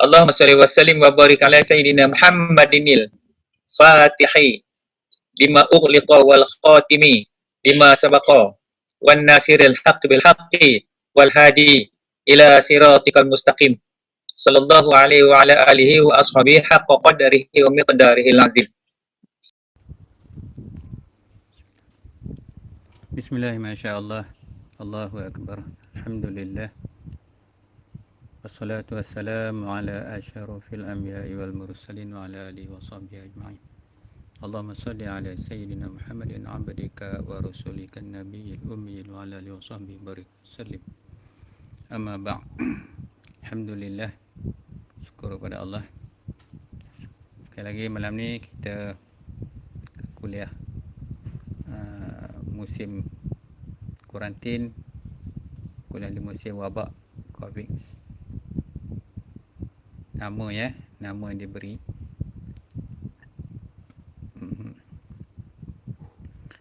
Allahumma salli wa sallim wa barik ala sayyidina Muhammadinil Fatihi lima ughliqa wal khatimi lima sabaqa wan nasiril haqq bil haqqi wal hadi ila siratikal mustaqim sallallahu alaihi wa ala alihi wa ashabihi haqqa qadarihi wa miqdarihil azim. Bismillah, masya-Allah. Allahu akbar. Alhamdulillah. Wassalatu wassalamu ala asyrafil anbiya'i wal mursalin wa ala alihi wa sahbihi ajma'in. Allahumma salli ala sayyidina Muhammadin abdika wa rasulika nabiyil ummiyil wa ala alihi wa sahbihi barik sallim. Amma ba'd. Alhamdulillah. Syukur kepada Allah. Sekali lagi malam ni kita kuliah musim kuarantin, kuliah di musim wabak COVID. Nama yang diberi.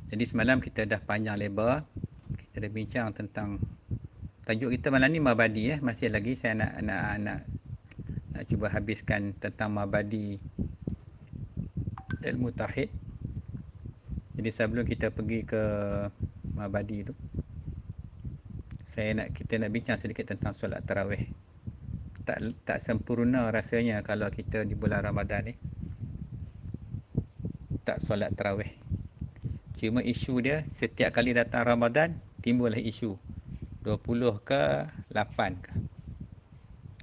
Jadi semalam kita dah panjang lebar, kita dah bincang tentang tajuk kita malam ni mabadi. Masih lagi saya nak cuba habiskan tentang mabadi ilmu tauhid. Jadi sebelum kita pergi ke mabadi tu, kita nak bincang sedikit tentang solat tarawih. Tak sempurna rasanya kalau kita di bulan Ramadan ni tak solat tarawih. Cuma isu dia setiap kali datang Ramadan timbullah isu 20 ke 8 ke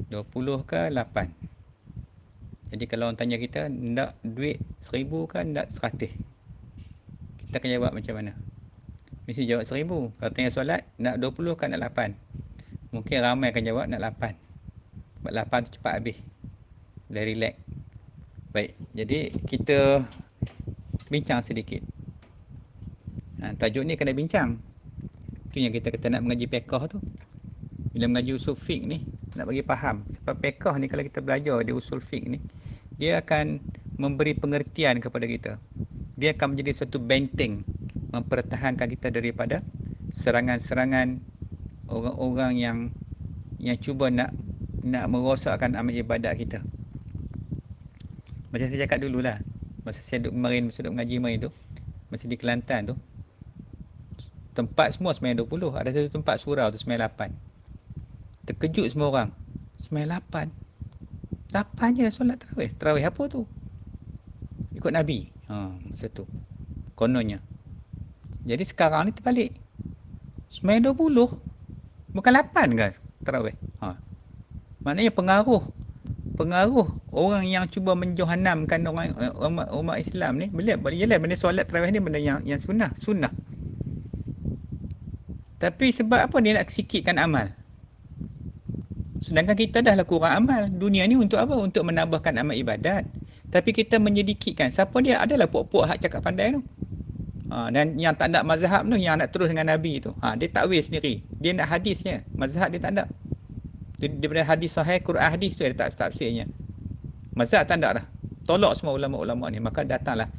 20 ke 8. Jadi kalau orang tanya kita nak duit 1000 ke nak 100, kita akan jawab macam mana? Mesti jawab 1000. Kalau tanya solat nak 20 ke nak 8, mungkin ramai akan jawab nak 8. Sebab 8 tu cepat habis, boleh relax. Baik, jadi kita bincang sedikit. Tajuk ni kena bincang. Itu yang kita kata nak mengaji fiqh tu. Bila mengaji usul fiqh ni nak bagi faham. Sebab fiqh ni kalau kita belajar di usul fiqh ni, dia akan memberi pengertian kepada kita. Dia akan menjadi satu benteng mempertahankan kita daripada serangan-serangan orang-orang yang cuba nak merosakkan amal ibadat kita. Macam saya cakap dululah, masa saya duduk mengaji kemarin tu, masa di Kelantan tu, tempat semua sembahyang 20. Ada satu tempat surau tu sembahyang 8. Terkejut semua orang. Sembahyang 8. 8 je solat tarawih. Tarawih apa tu? Ikut Nabi. Masa tu kononnya. Jadi sekarang ni terbalik. Sembahyang 20. Bukan 8 ke tarawih? Maknanya pengaruh orang yang cuba menjohanamkan orang umat Islam ni. Yelah benda solat tarawih ni benda yang sunnah. Tapi sebab apa dia nak sikitkan amal? Sedangkan kita dah kurang amal. Dunia ni untuk apa? Untuk menambahkan amal ibadat. Tapi kita menyedikitkan. Siapa dia? Adalah puak-puak hak cakap pandai tu. Dan yang tak nak mazhab tu, yang nak terus dengan Nabi tu. Dia takwil sendiri. Dia nak hadisnya. Mazhab dia tak nak. Daripada hadis sahih, Quran hadis tu dia tak tafsirnya. Mazhab tak nak dah. Tolak semua ulama-ulama ni. Maka datanglah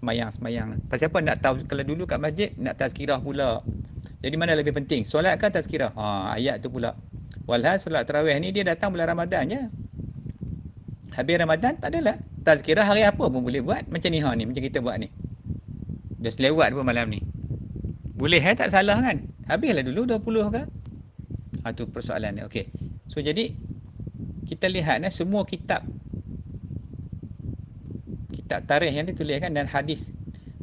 semayang. Pasal apa nak tahu? Kalau dulu kat masjid, nak tazkirah pula. Jadi mana lebih penting? Solat kan tazkirah? Ayat tu pula. Walhal solat tarawih ni dia datang bulan Ramadan je. Habis Ramadan tak adalah. Tazkirah hari apa pun boleh buat. Macam ni macam kita buat ni. Dah selewat pun malam ni. Boleh tak salah kan? Habislah dulu 20 ke? Tu persoalan ni. Okey. So jadi kita lihat semua kitab tarikh yang dituliskan dan hadis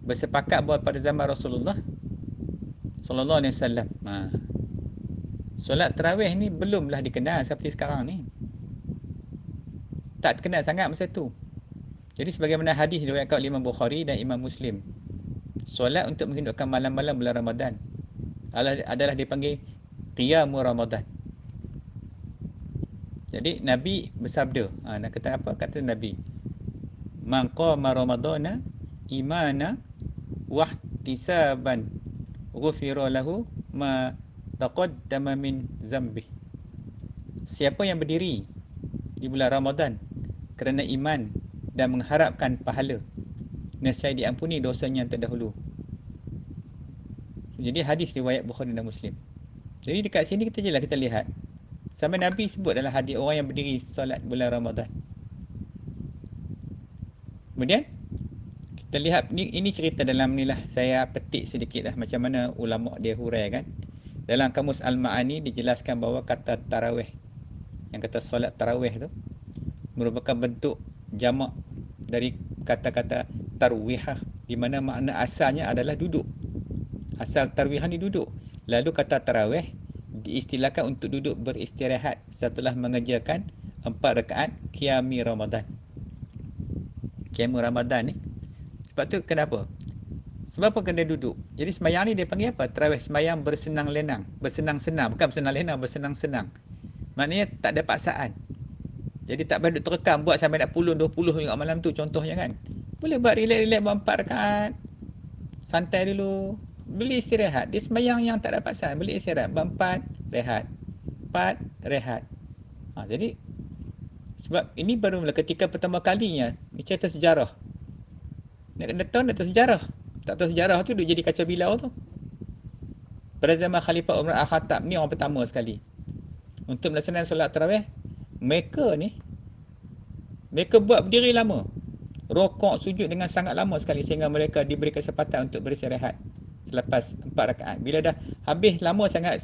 bersepakat bahawa pada zaman Rasulullah sallallahu alaihi wasallam, solat tarawih ni belumlah dikenal seperti sekarang ni. Tak terkenal sangat masa tu. Jadi sebagaimana hadis diriwayatkan oleh Imam Bukhari dan Imam Muslim, solat untuk menghidupkan malam-malam bulan Ramadan adalah dipanggil qiyamul Ramadan. Jadi Nabi bersabda, nak kata apa? Kata Nabi, man qama ramadana imana wahtisaban ghufira lahu ma taqaddama min zambih. Siapa yang berdiri di bulan Ramadan kerana iman dan mengharapkan pahala, nescaya diampuni dosanya yang terdahulu. Jadi hadis riwayat Bukhari dan Muslim. Jadi dekat sini kita lihat Sampai Nabi sebut dalam hadis orang yang berdiri solat bulan Ramadan. Kemudian kita lihat ini cerita dalam ni lah, saya petik sedikit lah macam mana ulama dia huraikan. Dalam kamus Al-Ma'ani dijelaskan bahawa kata tarawih, yang kata solat tarawih tu merupakan bentuk jamak dari kata-kata tarwihah, di mana makna asalnya adalah duduk. Asal tarwihan ni duduk. Lalu kata tarawih diistilahkan untuk duduk beristirahat setelah mengerjakan 4 rakaat qiyami Ramadan. Qiyam Ramadan ni. Sebab tu kenapa? Sebab apa kena duduk? Jadi sembahyang ni dia panggil apa? Tarawih, sembahyang bersenang lenang, bersenang-senang, bukan bersenang lenang, bersenang-senang. Maknanya tak ada paksaan. Jadi tak payah duduk terekam buat sampai nak puluh 20 juga malam tu contohnya kan. Boleh buat relax-relax buat 4 rakaat. Santai dulu. Boleh istirahat. Dia sembahyang yang tak ada paksaan, boleh istirahat. Buat 4, rehat. 4, rehat. Jadi sebab ini baru mula ketika pertama kalinya ni cerita sejarah. Nak tahu sejarah. Tak tahu sejarah tu dia jadi kacau bilau tu. Pada zaman Khalifah Umar Al-Khattab ni orang pertama sekali untuk melaksanakan solat tarawih, mereka buat berdiri lama, rokok sujud dengan sangat lama sekali sehingga mereka diberi kesempatan untuk beristirahat selepas 4 rakaat. Bila dah habis lama sangat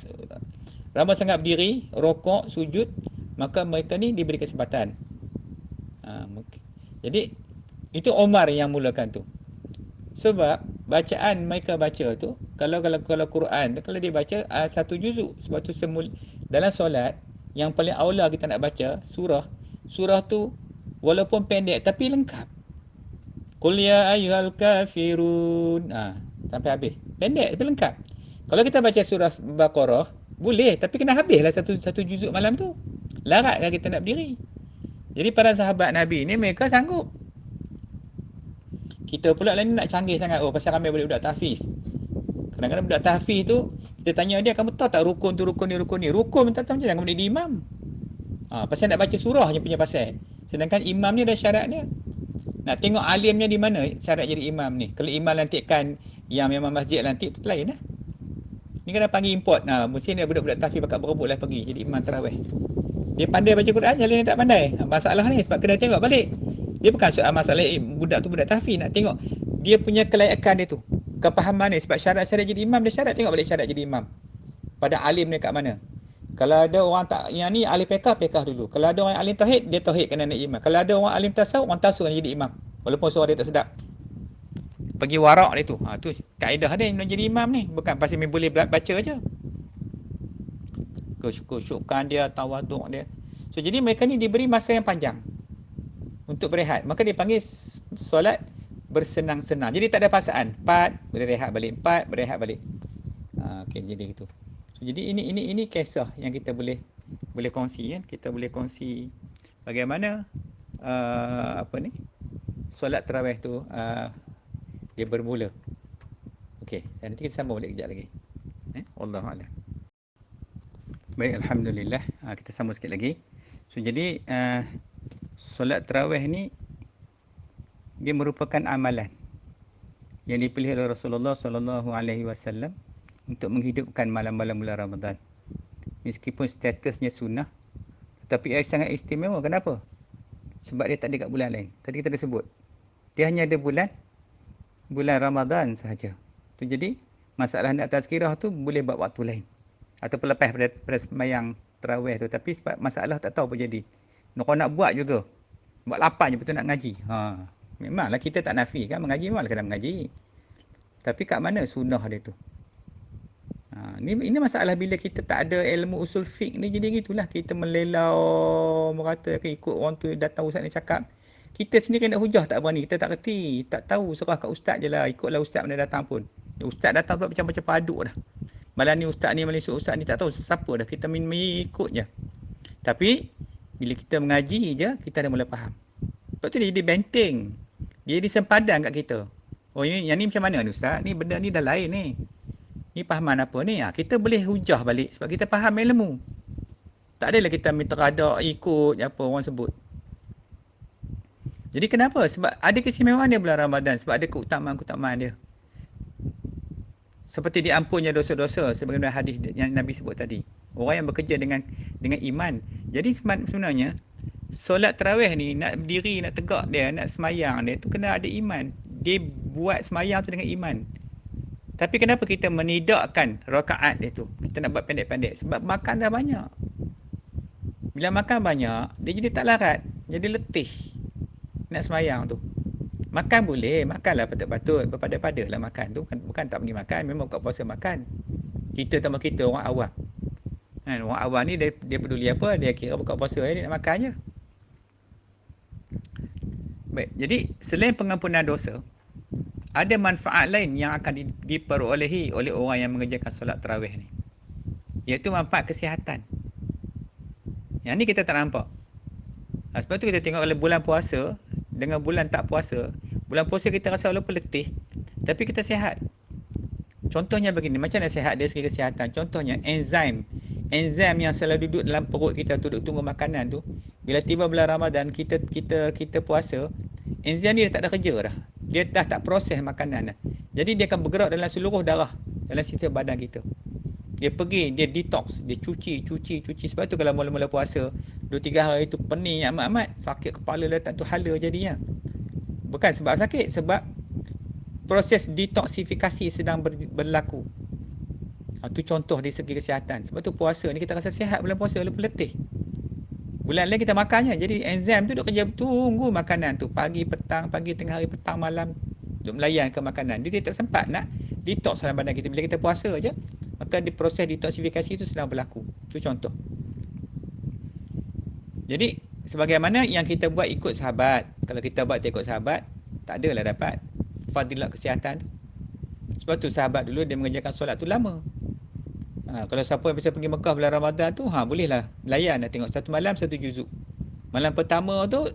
berdiri, rokok, sujud, maka mereka ni diberi kesempatan. Jadi itu Omar yang mulakan tu. Sebab bacaan mereka baca tu, kalau Quran tu, kalau dia baca satu juzuk. Sebab tu dalam solat yang paling aula kita nak baca surah tu walaupun pendek tapi lengkap. Qul ya ayyuhal kafirun, sampai habis. Pendek tapi lengkap. Kalau kita baca surah Baqarah boleh, tapi kena habislah satu juzuk malam tu. Laratkan kita nak berdiri. Jadi para sahabat Nabi ni mereka sanggup. Kita pula lain nak canggih sangat. Pasal ramai boleh budak tahfiz. Kadang-kadang budak tahfiz tu kita tanya dia, kamu tahu tak rukun tu rukun ni. Rukun tak tahu macam mana kamu jadi imam. Pasal nak baca surah je punya pasal. Sedangkan imam ni ada syarat dia. Nak tengok alimnya di mana syarat jadi imam ni. Kalau imam lantikkan yang memang masjid lantik tu lain lah. Ni kena panggil import. Mesti ni budak-budak tahfiz bakat berebut lah pergi jadi imam tarawih. Dia pandai baca Quran, yang lain tak pandai. Masalah ni sebab kena tengok balik. Dia bukan soal masalah budak tu budak tahfiz, nak tengok dia punya kelayakan dia tu, kepahaman dia. Sebab syarat-syarat jadi imam dia syarat, tengok balik syarat jadi imam pada alim dia kat mana. Kalau ada orang tak, yang ni ahli fiqh dulu. Kalau ada orang alim tauhid, dia tauhid kena nak imam. Kalau ada orang alim tasawuf, orang tasawuf kena jadi imam walaupun suara dia tak sedap. Pergi warak dia tu. Tu kaedah dia nak jadi imam ni. Bukan pasal boleh baca je. Kesyukuran dia, tawaduk dia. So jadi mereka ni diberi masa yang panjang untuk berehat. Maka dia panggil solat bersenang-senang. Jadi tak ada paksaan. 4 boleh rehat balik, 4 berehat balik. Okey, jadi gitu. So, jadi ini kisah yang kita boleh kongsi kan. Kita boleh kongsi bagaimana solat tarawih tu dia bermula. Okey, nanti kita sambung balik kejap lagi. Wallahu a'lam. Baik, alhamdulillah. Kita sambung sikit lagi. So jadi solat tarawih ni dia merupakan amalan yang dipilih oleh Rasulullah SAW untuk menghidupkan malam-malam bulan Ramadan. Meskipun statusnya sunnah, tetapi ia sangat istimewa. Kenapa? Sebab dia tak ada kat bulan lain. Tadi kita dah sebut, dia hanya ada bulan Ramadan sahaja. Jadi masalah nak tazkirah tu boleh buat waktu lain ataupun lepas pada sembahyang tarawih tu. Tapi sebab masalah tak tahu apa jadi, kalau nak buat juga, buat 8 je betul nak ngaji. Memanglah kita tak nafi kan, mengaji memang kena mengaji. Tapi kat mana sunnah dia tu? Ini masalah bila kita tak ada ilmu usul fiqh ni, jadi gitulah. Kita melelau, merata ikut orang tu datang ustaz ni cakap. Kita sendiri nak hujah tak berani, kita tak kerti, tak tahu, serah kat ustaz je lah, ikutlah ustaz mana datang pun. Ustaz datang pula macam paduk dah. Malam ni ustaz ni, malam esok ustaz ni, tak tahu siapa dah, kita mengikut je. Tapi bila kita mengaji je, kita dah mula faham. Sebab tu dia jadi benteng, dia jadi sempadan kat kita. Ini yang ni macam mana ni ustaz, ni benda ni dah lain ni, ni fahaman apa ni. Kita boleh hujah balik sebab kita faham ilmu. Tak adalah kita minta radak ikut apa orang sebut. Jadi kenapa? Sebab ada keistimewaan dia bulan Ramadan, sebab ada keutamaan dia. Seperti diampunnya dosa-dosa sebagaimana hadis yang Nabi sebut tadi. Orang yang bekerja dengan dengan iman. Jadi sebenarnya solat tarawih ni nak berdiri, nak tegak dia, nak semayang dia tu kena ada iman. Dia buat semayang tu dengan iman. Tapi kenapa kita menidakkan rakaat dia tu? Kita nak buat pendek-pendek. Sebab makan dah banyak. Bila makan banyak, dia jadi tak larat. Jadi letih nak semayang tu. Makan boleh, makanlah patut-patut. Berpada-pada lah makan tu. Bukan tak pergi makan, memang buka puasa makan. Kita sama kita orang awam. Kan, orang awam ni dia peduli apa? Dia kira buka puasa dia nak makan je. Baik, jadi selain pengampunan dosa, ada manfaat lain yang akan diperolehi oleh orang yang mengerjakan solat tarawih ni. Iaitu manfaat kesihatan. Yang ni kita tak nampak. Sebab tu kita tengok oleh bulan puasa dengan bulan tak puasa. Bulan puasa kita rasa walaupun letih, tapi kita sihat. Contohnya begini, macam mana sihat dari segi kesihatan? Contohnya enzim yang selalu duduk dalam perut kita, duduk tunggu makanan tu, bila tiba bulan Ramadan kita puasa, enzim ni dah tak ada kerja dah. Dia dah tak proses makanan dah. Jadi dia akan bergerak dalam seluruh darah dalam sistem badan kita. Dia pergi, dia detox, dia cuci. Sebab tu kalau mula-mula puasa 2-3 hari tu pening amat-amat, sakit kepala letak tu hala jadinya. Bukan sebab sakit, sebab proses detoksifikasi sedang berlaku. Itu contoh dari segi kesihatan. Sebab tu puasa ni kita rasa sihat bulan puasa walaupun letih. Bulan lain kita makannya, jadi enzim tu duk kerja tunggu makanan tu pagi petang, pagi tengah hari, petang malam, duk melayan ke makanan. Dia tak sempat nak detox dalam badan kita. Bila kita puasa je, maka di proses detoksifikasi itu sedang berlaku. Itu contoh. Jadi sebagaimana yang kita buat ikut sahabat. Kalau kita buat tak ikut sahabat, tak adalah dapat fadilat kesihatan tu. Sebab tu sahabat dulu dia mengerjakan solat tu lama. Kalau siapa yang bisa pergi Mekah bulan Ramadan tu, bolehlah layan dah tengok satu malam satu juzuk. Malam pertama tu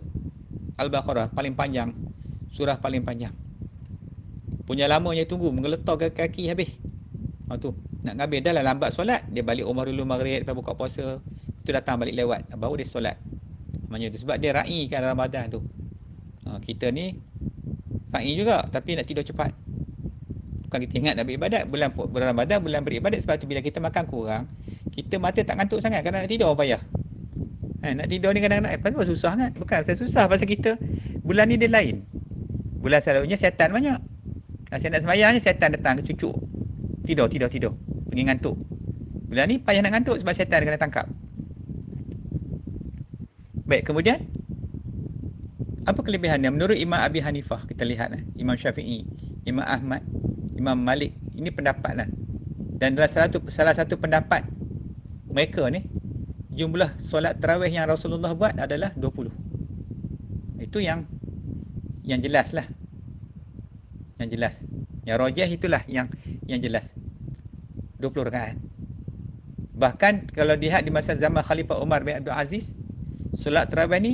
Al-Baqarah paling panjang, surah paling panjang. Punya lamanya tunggu, menggeletar kaki habis. Tu nak habis dah lah lambat solat, dia balik rumah dulu maghrib, lepas buka puasa, tu datang balik lewat, baru dia solat. Maknanya tu sebab dia raikan Ramadan tu. Kita ni rai juga tapi nak tidur cepat. Bukan kita ingat nak beribadat, bulan Ramadan bulan beribadat. Sebab tu bila kita makan kurang, kita mata tak ngantuk sangat, kadang nak tidur payah. Nak tidur ni kadang-kadang pasal susah kan? Bukan saya susah, pasal kita bulan ni dia lain. Bulan selalunya syaitan banyak. Saya nak sembahyang ni syaitan datang cucuk. Tidur. Pergi ngantuk. Bulan ni payah nak ngantuk sebab syaitan kena tangkap. Baik, kemudian apa kelebihannya? Menurut Imam Abi Hanifah, kita lihat Imam Syafi'i, Imam Ahmad, Imam Malik, ini pendapat lah. Dan dalam salah satu pendapat mereka ni, jumlah solat tarawih yang Rasulullah buat adalah 20. Itu yang jelas lah. Yang jelas. Yang rajih itulah yang jelas. 20 rakaat. Bahkan kalau dilihat di masa zaman Khalifah Umar bin Abdul Aziz, solat tarawih ni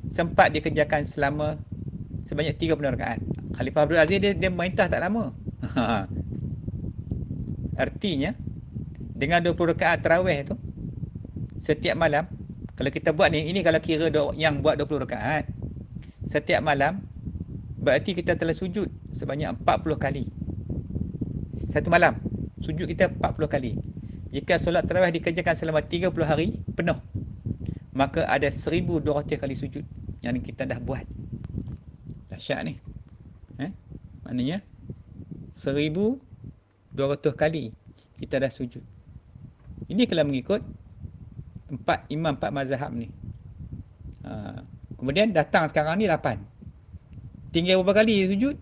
sempat dikerjakan sebanyak 30 rakaat. Khalifah Abdul Aziz dia merintah tak lama. Artinya dengan 20 rakaat tarawih tu setiap malam, kalau kita buat ni, ini kalau kira yang buat 20 rakaat setiap malam, berarti kita telah sujud sebanyak 40 kali. Satu malam sujud kita 40 kali. Jika solat tarawih dikerjakan selama 30 hari penuh, maka ada 1200 kali sujud yang kita dah buat. Dahsyat ni. Maknanya 1200 kali kita dah sujud. Ini kalau mengikut imam 4 mazhab ni. Kemudian datang sekarang ni 8. Tinggal berapa kali sujud?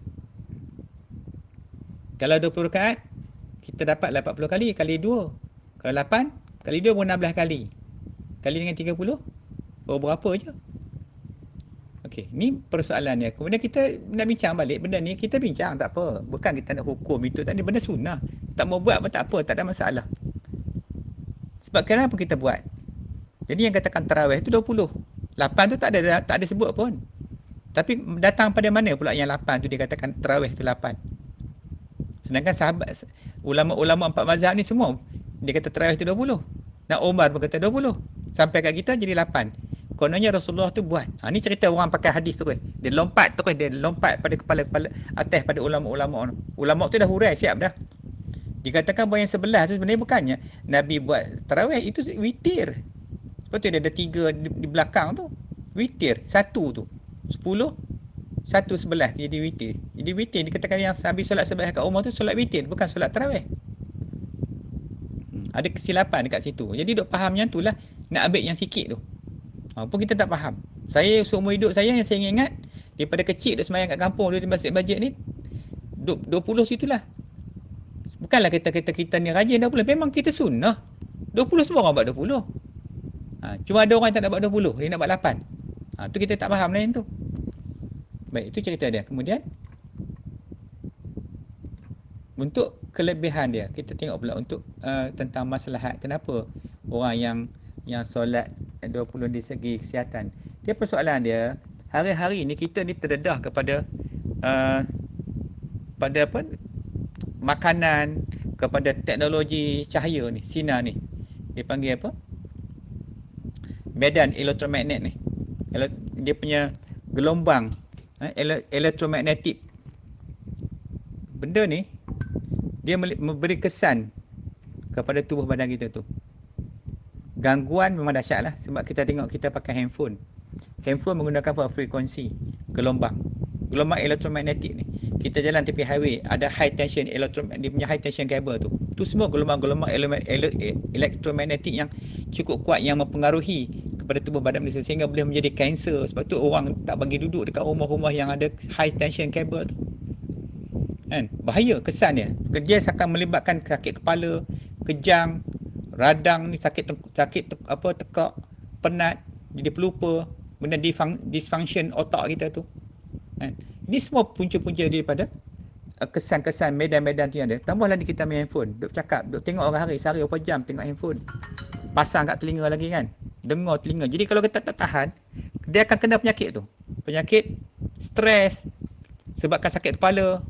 Kalau 20 rakaat, kita dapat 40 kali kali 2. Kalau 8 kali 2 pun 16 kali. Kali dengan 30, berapa je? Okey, ni persoalannya. Kemudian kita nak bincang balik benda ni, kita bincang tak apa. Bukan kita nak hukum itu tak, ni benda sunnah. Tak mau buat pun tak apa, tak ada masalah. Sebab kenapa kita buat? Jadi yang katakan tarawih tu 20. 8 tu tak ada sebut pun. Tapi datang pada mana pula yang 8 tu dia katakan tarawih tu 8? Sedangkan sahabat, ulama-ulama 4 mazhab ni semua dia kata tarawih tu 20. Nak Umar pun kata 20. Sampai kat kita jadi 8. Kononnya Rasulullah tu buat. Ni cerita orang pakai hadis tu kan. Dia lompat pada kepala atas pada ulama-ulama. Ulama tu dah hurai siap dah. Dikatakan bahawa yang sebelah tu sebenarnya bukannya Nabi buat tarawih, itu witir. Sebab tu dia ada 3 di belakang tu. Witir, 1 tu. 10, 1 11 jadi witir. Jadi witir dikatakan yang habis solat sebelah kat rumah tu solat witir, bukan solat tarawih. Ada kesilapan dekat situ. Jadi duk faham yang tu lah, nak ambil yang sikit tu. Pun kita tak faham. Saya seumur hidup saya yang saya ingat daripada kecil duk sembahyang kat kampung dulu di Masjid Bajik ni 20 situlah. Bukanlah kita ni rajin 20, memang kita sunnah. 20 semua orang buat 20. Cuma ada orang yang tak nak buat 20, dia nak buat 8. Tu kita tak faham lain tu. Baik, itu cerita dia. Kemudian untuk kelebihan dia, kita tengok pula untuk tentang maslahat. Kenapa orang yang solat 20 di segi kesihatan. Dia persoalan dia, hari-hari ni kita ni terdedah kepada pada apa? Makanan, kepada teknologi cahaya ni, sinar ni. Dia panggil apa? Medan elektromagnet ni. Dia punya gelombang elektromagnetik. Benda ni dia memberi kesan kepada tubuh badan kita tu. Gangguan memang dahsyat lah. Sebab kita tengok kita pakai handphone. Handphone menggunakan apa? Frekuensi, gelombang elektromagnetik ni. Kita jalan tepi highway, ada high tension dia punya high tension cable tu. Tu semua gelombang elektromagnetik yang cukup kuat, yang mempengaruhi kepada tubuh badan manusia sehingga boleh menjadi kanser. Sebab tu orang tak bagi duduk dekat rumah-rumah yang ada high tension cable tu. Kan? Bahaya kesan dia. Dia akan melibatkan sakit kepala, kejang, radang ni sakit tekak, penat, jadi pelupa, benda dysfunction otak kita tu. Kan? Ini semua punca-punca daripada kesan-kesan medan-medan tu yang ada. Tambah lagi kita main handphone, duk cakap, duk tengok orang hari sehari berapa jam tengok handphone. Pasang kat telinga lagi kan. Dengar telinga. Jadi kalau kita tak tahan, dia akan kena penyakit tu. Penyakit stres, sebabkan sakit kepala,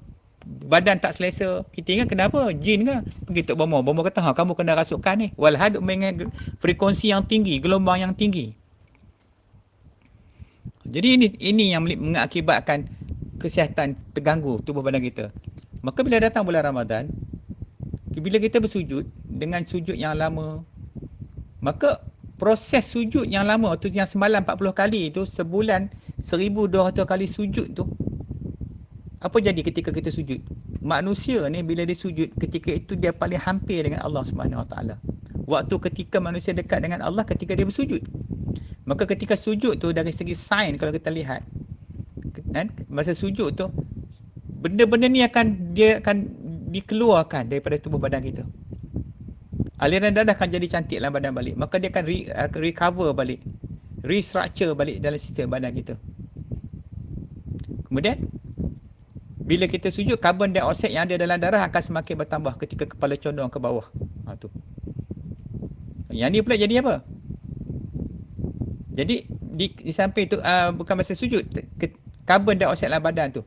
badan tak selesa. Kita ingat kenapa? Jin ke? Pergi Tok Bomo. Bomo kata, kamu kena rasukan ni. Walhal duk main frekuensi yang tinggi, gelombang yang tinggi. Jadi ini yang mengakibatkan kesihatan terganggu tubuh badan kita. Maka bila datang bulan Ramadan, bila kita bersujud dengan sujud yang lama, maka proses sujud yang lama tu, yang semalam 40 kali tu, sebulan 1200 kali sujud tu, apa jadi ketika kita sujud? Manusia ni bila dia sujud, ketika itu dia paling hampir dengan Allah Subhanahu Wa Taala. Waktu ketika manusia dekat dengan Allah ketika dia bersujud. Maka ketika sujud tu, dari segi sains kalau kita lihat, kan, masa sujud tu benda-benda ni akan dikeluarkan daripada tubuh badan kita. Aliran darah akan jadi cantik dalam badan balik. Maka dia akan recover balik, restructure balik dalam sistem badan kita. Kemudian bila kita sujud, karbon dioksida yang ada dalam darah akan semakin bertambah ketika kepala condong ke bawah. Tu. Yang ni pula jadi apa? Jadi di samping tu bukan masa sujud, karbon dioksida dalam badan tu,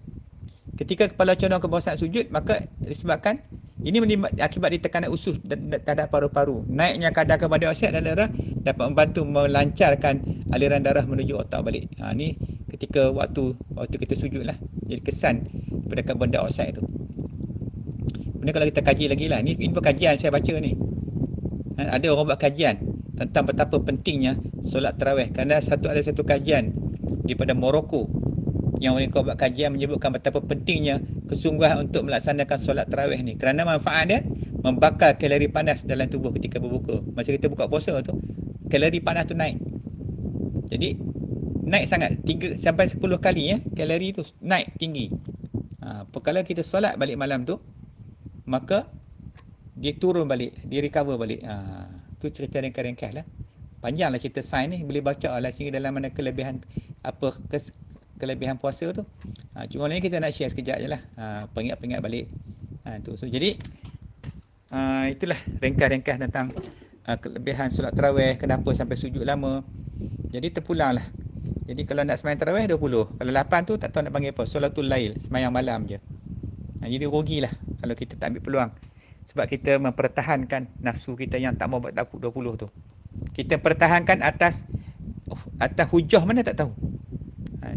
ketika kepala condong ke bawah saat sujud, maka disebabkan ini akibat ditekanan usus terhadap paru-paru. Naiknya kadar karbon dioksida dalam darah dapat membantu melancarkan aliran darah menuju otak balik. Ni ketika waktu kita sujud lah. Jadi kesan pada karbon dioksida tu. Kemudian kalau kita kaji lagi lah, ni pun kajian saya baca ni. Ada orang buat kajian tentang betapa pentingnya solat tarawih. Kerana ada satu kajian daripada Morocco yang mereka buat kajian menyebutkan betapa pentingnya kesungguhan untuk melaksanakan solat tarawih ni. Kerana manfaat dia membakar kalori panas dalam tubuh ketika berbuka. Masa kita buka puasa tu, kalori panas tu naik. Jadi naik sangat, 3 sampai 10 kali kalori tu naik tinggi. Kalau kita solat balik malam tu, maka dia turun balik, dia recover balik. Tu cerita ringkas-ringkas lah. Panjanglah cerita sains ni, boleh baca lah sehingga dalam mana kelebihan kelebihan puasa tu. Cuma ni kita nak share sekejap je lah. Peringat-peringat balik. Tu. So, jadi itulah ringkas-ringkas tentang kelebihan solat tarawih, kenapa sampai sujud lama. Jadi terpulang lah. Jadi kalau nak sembahyang tarawih 20. Kalau 8 tu tak tahu nak panggil apa. Solatul lail, sembahyang malam je. Jadi rugilah kalau kita tak ambil peluang. Sebab kita mempertahankan nafsu kita yang tak mau buat 20 tu. Kita pertahankan atas hujah mana tak tahu.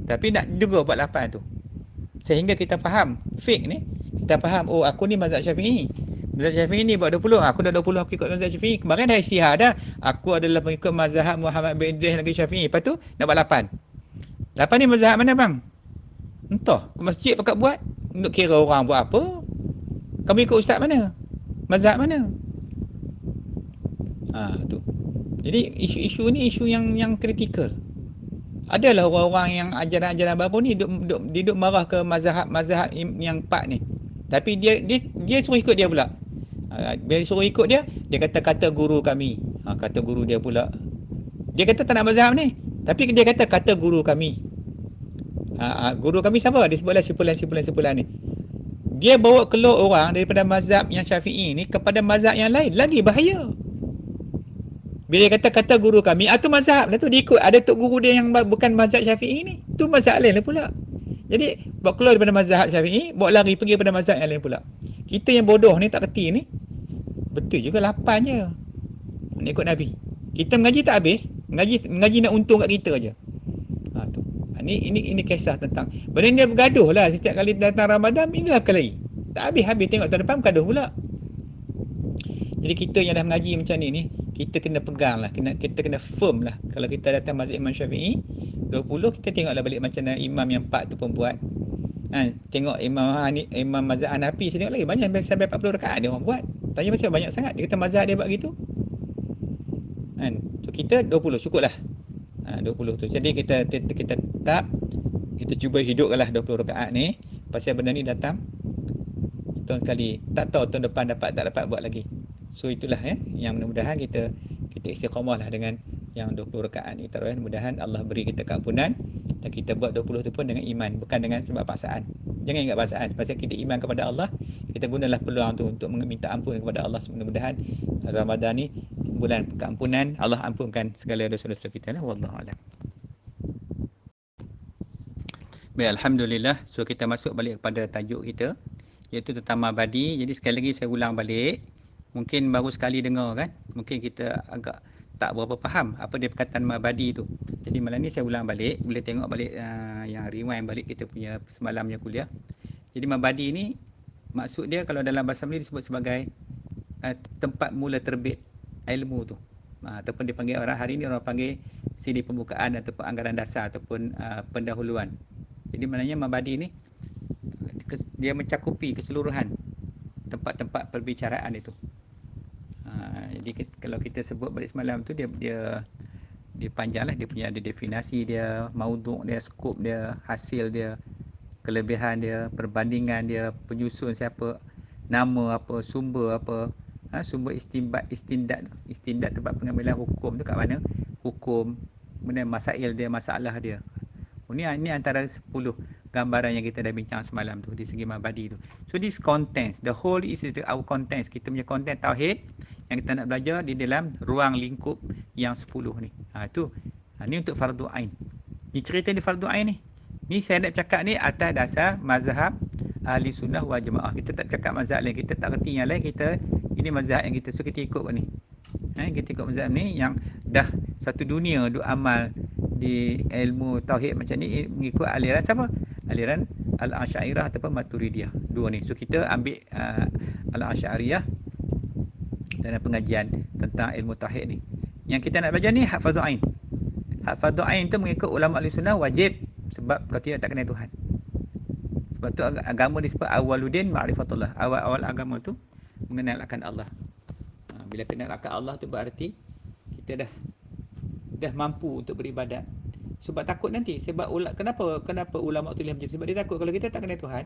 Tapi nak juga buat 8 tu. Sehingga kita faham fake ni. Kita faham, aku ni mazhab Syafi'i. Mazhab Syafi'i ni buat 20. Aku dah 20 aku ikut mazhab Syafi'i. Kemarin dah istihad dah. Aku adalah pengikut mazhab Muhammad bin Idris lagi Syafi'i. Lepas tu nak buat 8. 8 ni mazhab mana bang? Entah. Ke masjid pakat buat. Untuk kira orang buat apa. Kamu ikut ustaz mana? Mazhab mana? Tu. Jadi isu-isu ni isu yang kritikal. Adalah orang-orang yang ajaran-ajaran baru ni duduk marah ke mazhab yang 4 ni. Tapi dia suruh ikut dia pula. Bila suruh ikut dia, dia kata guru kami. Kata guru dia pula. Dia kata tak nak mazhab ni. Tapi dia kata guru kami. Guru kami siapa? Dia sebutlah simpulan ni. Dia bawa keluar orang daripada mazhab yang Syafi'i ni kepada mazhab yang lain. Lagi bahaya. Bila dia kata guru kami, tu mazhab lah tu. Dia ikut. Ada tok guru dia yang bukan mazhab Syafi'i ni. Tu mazhab lain lah pula. Jadi, bawa keluar daripada mazhab Syafi'i, bawa lari pergi pada mazhab yang lain pula. Kita yang bodoh ni, tak kerti ni, betul juga 8 je. Nak ikut Nabi. Kita mengaji tak habis. Mengaji nak untung kat kita je. Tu. Ini kisah tentang. Benda dia bergaduh lah. Setiap kali datang Ramadan, inilah kelahi. Tak habis-habis tengok tahun depan bergaduh pula. Jadi kita yang dah mengaji macam ni, kita kena pegang lah. Kita kena firm lah. Kalau kita datang mazhab Imam Syafi'i 20, kita tengoklah balik macam mana imam yang 4 tu pun buat. Tengok Imam mazhab Hanafi, saya tengok lagi banyak sampai 40 rakaat dia orang buat. Tanya pasal banyak sangat. Dia kata mazhab dia buat gitu. So kita 20 cukup lah. 20 tu. Jadi kita tetap kita cuba hidupkanlah 20 rakaat ni. Pasal benda ni datang setahun sekali. Tak tahu tahun depan dapat tak dapat buat lagi. So itulah yang mudah-mudahan kita istiqamah lah dengan yang 20 rakaat ni. Mudah-mudahan Allah beri kita keampunan dan kita buat 20 tu pun dengan iman, bukan dengan sebab paksaan. Jangan ingat paksaan. Pasal kita iman kepada Allah, kita gunalah peluang tu untuk meminta ampun kepada Allah. Mudah-mudahan Ramadan ni bulan keampunan, Allah ampunkan segala dosa-dosa kita. Wallahu a'lam. Baik, alhamdulillah. So kita masuk balik kepada tajuk kita, iaitu tentang mabadi. Jadi sekali lagi saya ulang balik. Mungkin baru sekali dengar kan. Mungkin kita agak tak berapa faham apa dia perkataan mabadi tu. Jadi malam ni saya ulang balik. Boleh tengok balik yang rewind balik kita punya semalamnya kuliah. Jadi mabadi ni maksud dia kalau dalam bahasa Melayu disebut sebagai tempat mula terbit ilmu tu. Ataupun dipanggil orang hari ni orang panggil CD pembukaan ataupun anggaran dasar ataupun pendahuluan. Jadi maknanya mabadi ni dia mencakupi keseluruhan tempat-tempat perbicaraan itu. Jadi kalau kita sebut balik semalam tu dia panjang lah. Dia punya ada definisi dia, maudhu' dia, skop dia, hasil dia, kelebihan dia, perbandingan dia, penyusun siapa, nama apa, sumber apa, sumber istindat tempat pengambilan hukum tu kat mana, hukum, kemudian masail dia, masalah dia. Ini antara 10 gambaran yang kita dah bincang semalam tu di segi mabadi tu. So this contents, the whole is our contents. Kita punya content tauhid yang kita nak belajar di dalam ruang lingkup yang 10 ni. Ni untuk fardu ain. Ni cerita di fardu ain ni. Ni saya nak cakap ni atas dasar mazhab ahli sunnah wal jamaah. Kita tak cakap mazhab lain, kita tak reti yang lain, ini mazhab yang kita. So kita ikut ni. Kita ikut mazhab ni yang dah satu dunia duk amal di ilmu tauhid macam ni, mengikut aliran siapa? Aliran Al-Asy'ariyah ataupun Maturidiyah. Dua ni. So kita ambil Al-Asy'ariyah dalam pengajian tentang ilmu tauhid ni. Yang kita nak belajar ni hak fardu ain. Hak fardu ain tu mengikut ulama Ahlussunnah wajib, sebab kalau tidak tak kenal Tuhan. Sebab tu agama disebut awwaluddin ma'rifatullah. Awal-awal agama tu mengenal akan Allah. Bila kenal akan Allah tu berarti kita dah mampu untuk beribadat. Sebab takut nanti. Sebab kenapa ulama tulis macam tu? Sebab dia takut kalau kita tak kenal Tuhan,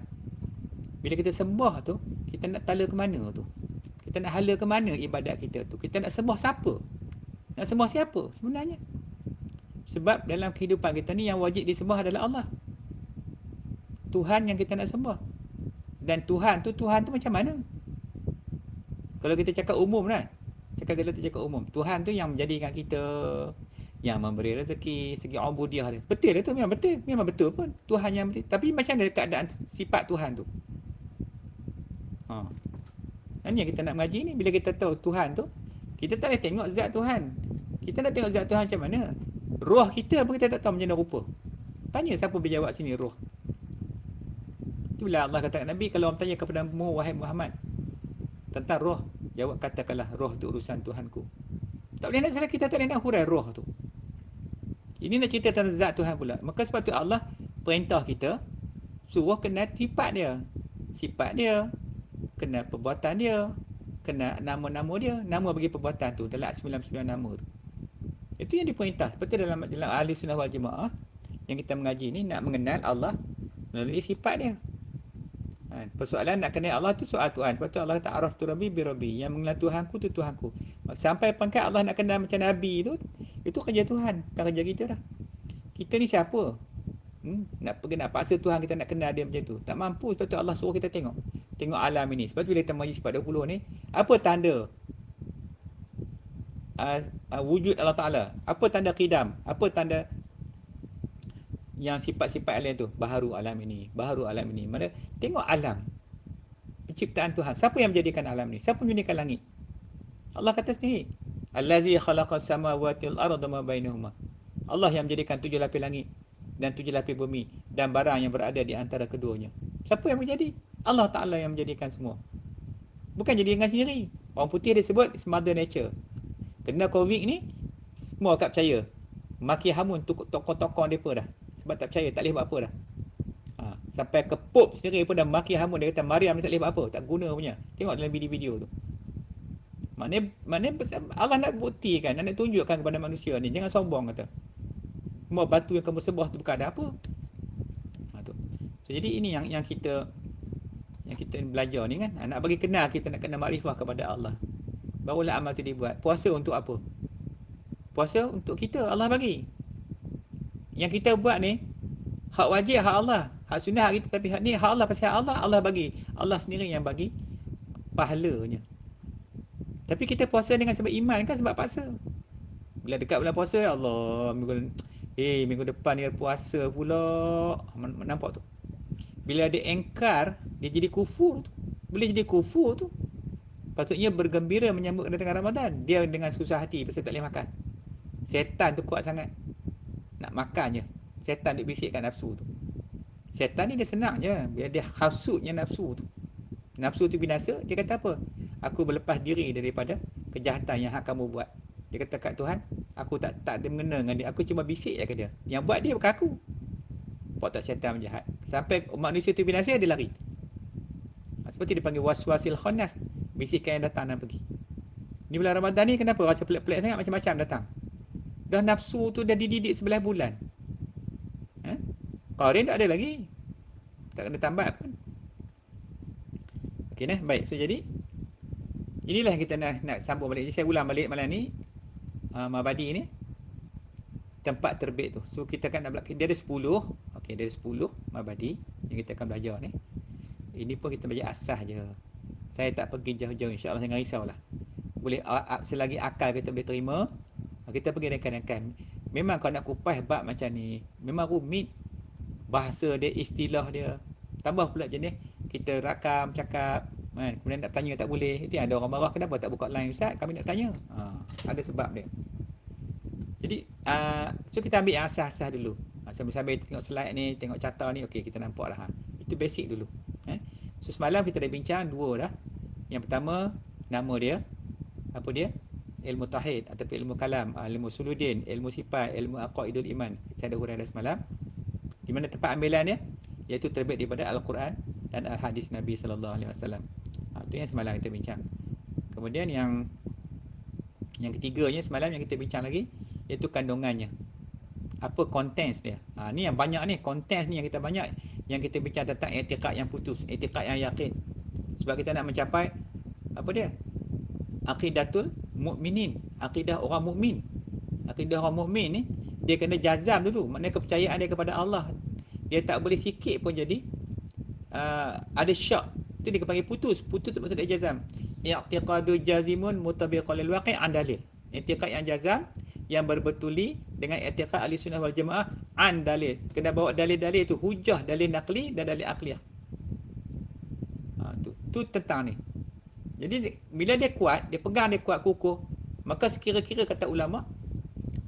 bila kita sembah tu, kita nak tala ke mana tu? Kita nak hala ke mana ibadat kita tu? Kita nak sembah siapa? Nak sembah siapa sebenarnya? Sebab dalam kehidupan kita ni yang wajib disembah adalah Allah. Tuhan yang kita nak sembah. Dan Tuhan tu macam mana? Kalau kita cakap umum kan? Cakap umum. Tuhan tu yang menjadikan kita, yang memberi rezeki, segi ubudiyah dia. Betul lah tu, memang betul. Memang betul pun. Tuhan yang beri. Tapi macam mana keadaan sifat Tuhan tu? Ini yang kita nak mengaji ni. Bila kita tahu Tuhan tu, kita tak boleh tengok zat Tuhan. Kita nak tengok zat Tuhan macam mana? Roh kita pun kita tak tahu macam mana rupa. Tanya siapa boleh jawab sini roh. Itulah Allah kata Nabi, kalau orang tanya kepadamu, wahai Muhammad, Tentang roh, jawab katakanlah roh itu urusan Tuhanku. Tak boleh nak salah, kita tak boleh nak hurai roh tu. Ini nak cerita tentang zat Tuhan pula. Maka sebab tu Allah perintah kita suruh kenal sifat dia, kenal perbuatan dia, kenal nama-nama dia. Nama bagi perbuatan tu dalam 99 nama tu. Itu yang diperintah. Seperti dalam ahli sunnah wal jemaah yang kita mengaji ni, nak mengenal Allah melalui sifat dia. Persoalan nak kenal Allah tu soal Tuhan. Sebab tu Allah ta'araftu rabbi bi rabbi. Yang mengenal Tuhanku tu Tuhanku. Sampai pangkat Allah nak kenal macam Nabi tu, itu kerja Tuhan, bukan kerja kita dah. Kita ni siapa? Nak paksa Tuhan kita nak kenal dia macam tu. Tak mampu. Sebab tu Allah suruh kita tengok alam ini. Sebab tu bila kita majlis 420 ni, apa tanda wujud Allah Ta'ala? Apa tanda qidam? Apa tanda yang sifat-sifat lain tu? Baharu alam ini. Mana tengok alam penciptaan Tuhan. Siapa yang menjadikan alam ni? Siapa yang menjadikan langit? Allah kata sendiri, Allazi khalaqas samawati wal arda ma bainahuma. Allah yang menjadikan 7 lapis langit dan 7 lapis bumi dan barang yang berada di antara keduanya. Siapa yang menjadi? Allah Ta'ala yang menjadikan semua. Bukan jadikan sendiri. Orang putih dia sebut mother nature. Kena COVID ni, semua tak percaya. Maki hamun tokoh-tokoh mereka dah. Sebab tak percaya, tak boleh buat apa dah. Sampai ke Pope sendiri pun dah maki hamun. Dia kata Maryam ni tak boleh buat apa, tak guna punya. Tengok dalam video-video tu. Maknanya Allah nak buktikan, nak tunjukkan kepada manusia ni, jangan sombong kata. Semua batu yang kamu sembah tu bukan ada apa. Tu. So, jadi ini yang kita belajar ni kan. Nak bagi kenal, kita nak kenal makrifah kepada Allah. Barulah amal tu dibuat. Puasa untuk apa? Puasa untuk kita, Allah bagi. Yang kita buat ni, hak wajib hak Allah, hak sunnah hak kita, tapi hak ni hak Allah. Pasal hak Allah, Allah bagi. Allah sendiri yang bagi pahalanya. Tapi kita puasa dengan sebab iman kan, sebab paksa. Bila dekat bulan puasa, ya Allah, minggu depan ni puasa pula. Nampak tu. Bila dia engkar, dia jadi kufur tu. Bila jadi kufur tu, patutnya bergembira menyambut kedatangan Ramadan. Dia dengan susah hati pasal tak boleh makan. Setan tu kuat sangat. Nak makan je. Setan dia bisikkan nafsu tu. Setan ni dia senang je. Bila dia hasutnya nafsu tu. Nafsu tu binasa, dia kata apa? Aku berlepas diri daripada kejahatan yang hak kamu buat. Dia kata kat Tuhan, aku tak ada mengena dengan dia. Aku cuma bisik je ke dia. Yang buat dia bukan aku. Buat tak setan jahat. Sampai manusia tu binasa, dia lari. Seperti dipanggil waswasil khannas. Bisikan yang datang dan pergi. Ni bulan Ramadan ni kenapa rasa pelik-pelik sangat, macam-macam datang. Dah nafsu tu dah dididik 11 bulan. Qarin tak ada lagi. Tak kena tambah pun. Okey nah, baik. So jadi inilah yang kita nak sambung balik. Jadi saya ulang balik malam ni. Mabadi ni tempat terbit tu. So kita akan nak dia ada 10. Okey, dia ada 10 mabadi yang kita akan belajar ni. Ini pun kita belajar asas je. Saya tak pergi jauh-jauh, insya-Allah, jangan risaulah. Boleh selagi akal kita boleh terima, kita pergi rekan-rekan. Memang kalau nak kupas bab macam ni, memang rumit. Bahasa dia, istilah dia. Tambah pula jenis kita rakam cakap kan, kemudian nak tanya tak boleh. Itu ada orang marah, kenapa tak buka line Ustaz, kami nak tanya. Ada sebab dia. Jadi so kita ambil yang asas-asas dulu. Sambil-sambil tengok slide ni, tengok carta ni, okey kita nampak lah. Itu basic dulu. So semalam kita dah bincang dua dah. Yang pertama, nama dia. Apa dia? Ilmu tauhid ataupun ilmu kalam, ilmu suludin, ilmu sifat, ilmu aqaidul iman. Saya dah huraikan dah semalam. Di mana tempat ambilan dia? Iaitu terbit daripada Al-Quran dan Al-Hadis Nabi sallallahu alaihi wasallam. Itu yang semalam kita bincang. Kemudian yang ketiganya semalam yang kita bincang lagi, iaitu kandungannya. Apa kontens dia? Ni yang banyak ni, kontens ni yang kita banyak, yang kita bincang tentang i'tiqad yang putus, i'tiqad yang yakin. Sebab kita nak mencapai apa dia? Aqidatul mukminin, akidah orang mukmin. Akidah orang mukmin ni dia kena jazam dulu, maknanya kepercayaan dia kepada Allah. Dia tak boleh sikit pun jadi ada syak. Itu dia panggil putus. Putus maksud dia jazam. I'tiqadu jazimun mutabiqan lil waqi' an dalil. I'tiqad yang jazam yang berbetuli dengan i'tiqad ahli sunnah wal jamaah an dalil. Kena bawa dalil-dalil tu, hujah, dalil naqli dan dalil aqliyah. Tu tentang ni. Jadi bila dia kuat, dia pegang, dia kuat kukuh, maka sekira-kira kata ulama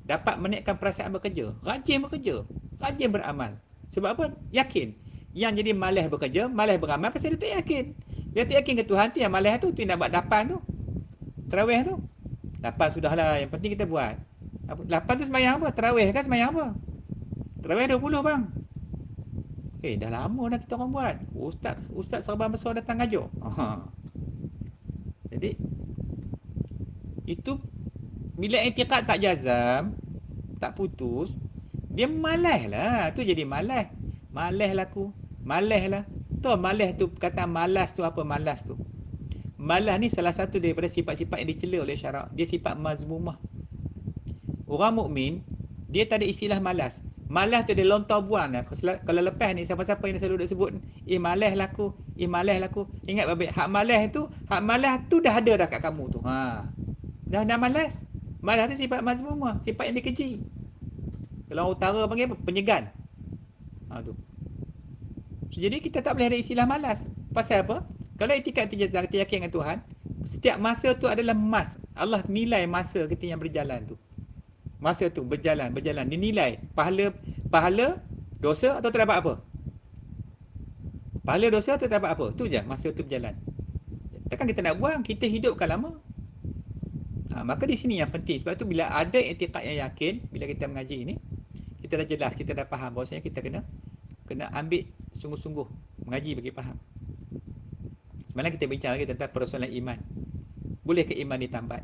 dapat menaikkan perasaan bekerja, rajin bekerja, rajin beramal. Sebab apa? Yakin. Yang jadi malas bekerja, malas beramal pasal dia tak yakin. Dia tak yakin ke Tuhan tu, yang malas tu yang nak buat 8 tu. Tarawih tu. 8 sudahlah, yang penting kita buat. 8 tu sembahyang apa? Tarawih kan sembahyang apa? Tarawih 20 bang. Dah lama dah kita orang buat. Ustaz serban besar datang ajar. Jadi itu bila i'tiqad tak jazam, tak putus, dia malas lah. Tu jadi malas. Malas laku. Malas lah. Tu malas tu, kata malas tu apa malas tu? Malas ni salah satu daripada sifat-sifat yang dicela oleh syarak. Dia sifat mazmumah. Orang mukmin dia tak ada istilah malas. Malas tu dia lontar buang dah. Kalau lepas ni siapa-siapa yang selalu duk sebut, malas laku, malas laku. Ingat baik-baik, hak malas tu dah ada dah kat kamu tu. Dah malas. Malas tu sifat mazmumah, sifat yang dikeji. Kalau orang utara panggil apa? Penyegan. Tu. So, jadi kita tak boleh ada istilah malas. Pasal apa? Kalau itikad terjazam, kita yakin dengan Tuhan, setiap masa tu adalah emas. Allah nilai masa kita yang berjalan tu. Masa tu berjalan, dinilai pahala dosa atau tak dapat apa? Pahala dosa atau tak dapat apa? Tu je masa tu berjalan. Takkan kita nak buang, kita hidupkan lama. Maka di sini yang penting. Sebab tu bila ada i'tiqad yang yakin, bila kita mengaji ni, kita dah jelas, kita dah faham bahawasanya kita kena ambil sungguh-sungguh mengaji bagi faham. Semalam kita bincang lagi tentang persoalan iman. Boleh ke iman ditambat?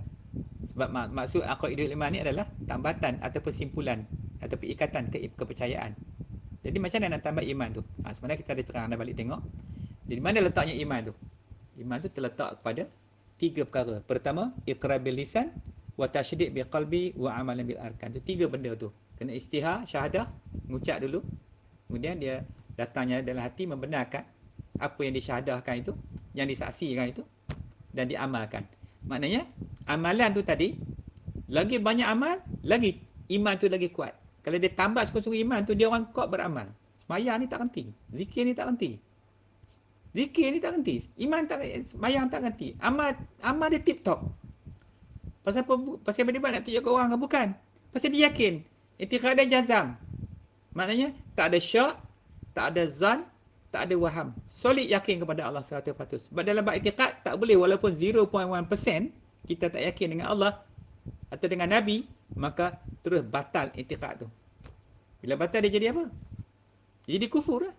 Sebab maksud aqaidul iman ni adalah tambatan atau simpulan ataupun ikatan kepercayaan. Jadi macam mana nak tambah iman tu? Sebenarnya kita ada terang, dah balik tengok. Jadi mana letaknya iman tu? Iman tu terletak kepada 3 perkara. Pertama, iqrar bil lisan, wa tasydid bil qalbi, wa amalan bil arkan. Tu 3 benda tu. Kena istihar, syahadah, mengucap dulu. Kemudian dia datangnya dalam hati membenarkan apa yang disyahadahkan itu, yang disaksikan itu, dan diamalkan. Maknanya, amalan tu tadi, lagi banyak amal, lagi iman tu lagi kuat. Kalau dia tambah sungguh-sungguh iman tu, dia orang kuat beramal. Sembahyang ni tak henti. Zikir ni tak henti. Zikir ni tak henti. Iman tak, sembahyang tak henti. Amal dia tip top. Pasal apa? Pasal dia nak tunjuk ke orang ke? Bukan. Pasal dia yakin. I'tiqad dia jazam. Maknanya, tak ada syak, tak ada zan, tak ada waham. Solid yakin kepada Allah 100%. Sebab dalam bab i'tiqad, tak boleh walaupun 0.1% kita tak yakin dengan Allah atau dengan Nabi, maka terus batal i'tiqad tu. Bila batal dia jadi apa? Jadi kufur lah.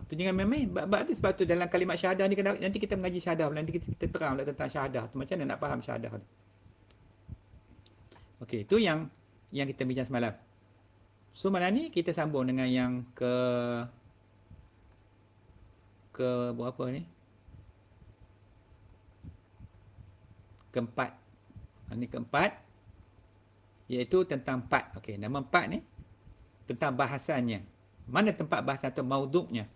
Tu jangan main-main. Bab tu sebab tu dalam kalimat syahadah ni, nanti kita mengaji syahadah, nanti kita terang tentang syahadah tu, macam mana nak faham syahadah tu. Okey, tu yang kita bincang semalam. So malam ni kita sambung dengan yang berapa ni? Keempat. Ini keempat, iaitu tentang 4. Okey, nama 4 ni tentang bahasannya. Mana tempat bahasan atau mauduknya?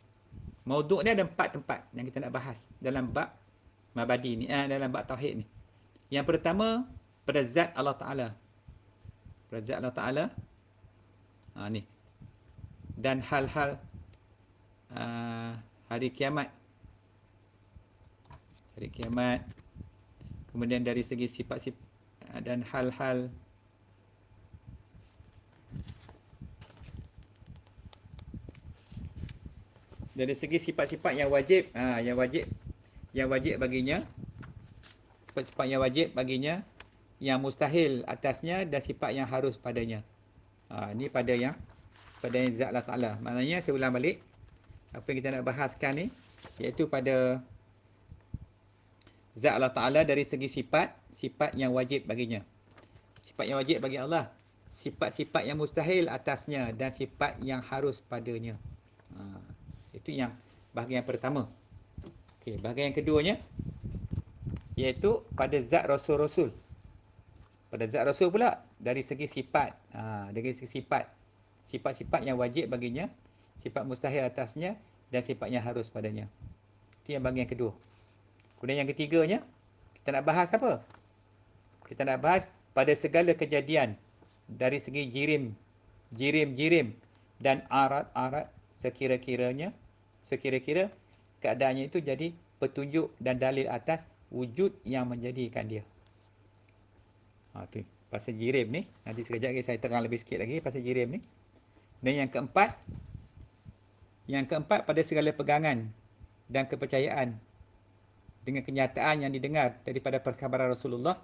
Mauduk dia ada 4 tempat yang kita nak bahas dalam bab mabadi ni, dalam bab tauhid ni. Yang pertama, pada zat Allah Ta'ala. Pada zat Allah Ta'ala. Ni. Dan hal-hal hari kiamat. Hari kiamat. Kemudian dari segi sifat-sifat dan hal-hal dari segi sifat-sifat yang wajib, yang wajib baginya, sifat-sifat yang wajib baginya, yang mustahil atasnya, dan sifat yang harus padanya. Ni pada yang zat Allah Ta'ala. Maknanya saya ulang balik, apa yang kita nak bahaskan ni, iaitu pada zat Allah Ta'ala dari segi sifat yang wajib baginya. Sifat yang wajib bagi Allah, sifat-sifat yang mustahil atasnya, dan sifat yang harus padanya. Itu yang bahagian pertama. Okey, bahagian yang keduanya, iaitu pada zat Rasul-Rasul. Pada zat Rasul pula, dari segi sifat. Dari segi sifat-sifat yang wajib baginya, sifat mustahil atasnya, dan sifat yang harus padanya. Itu yang bahagian kedua. Kemudian yang ketiganya, kita nak bahas apa? Kita nak bahas pada segala kejadian, dari segi jirim, dan arat-arat, sekira-kira keadaannya itu jadi petunjuk dan dalil atas wujud yang menjadikan dia. Tu pasal jirim ni, nanti sekejap lagi saya terang lebih sikit lagi pasal jirim ni. Dan yang keempat pada segala pegangan dan kepercayaan dengan kenyataan yang didengar daripada perkhabaran Rasulullah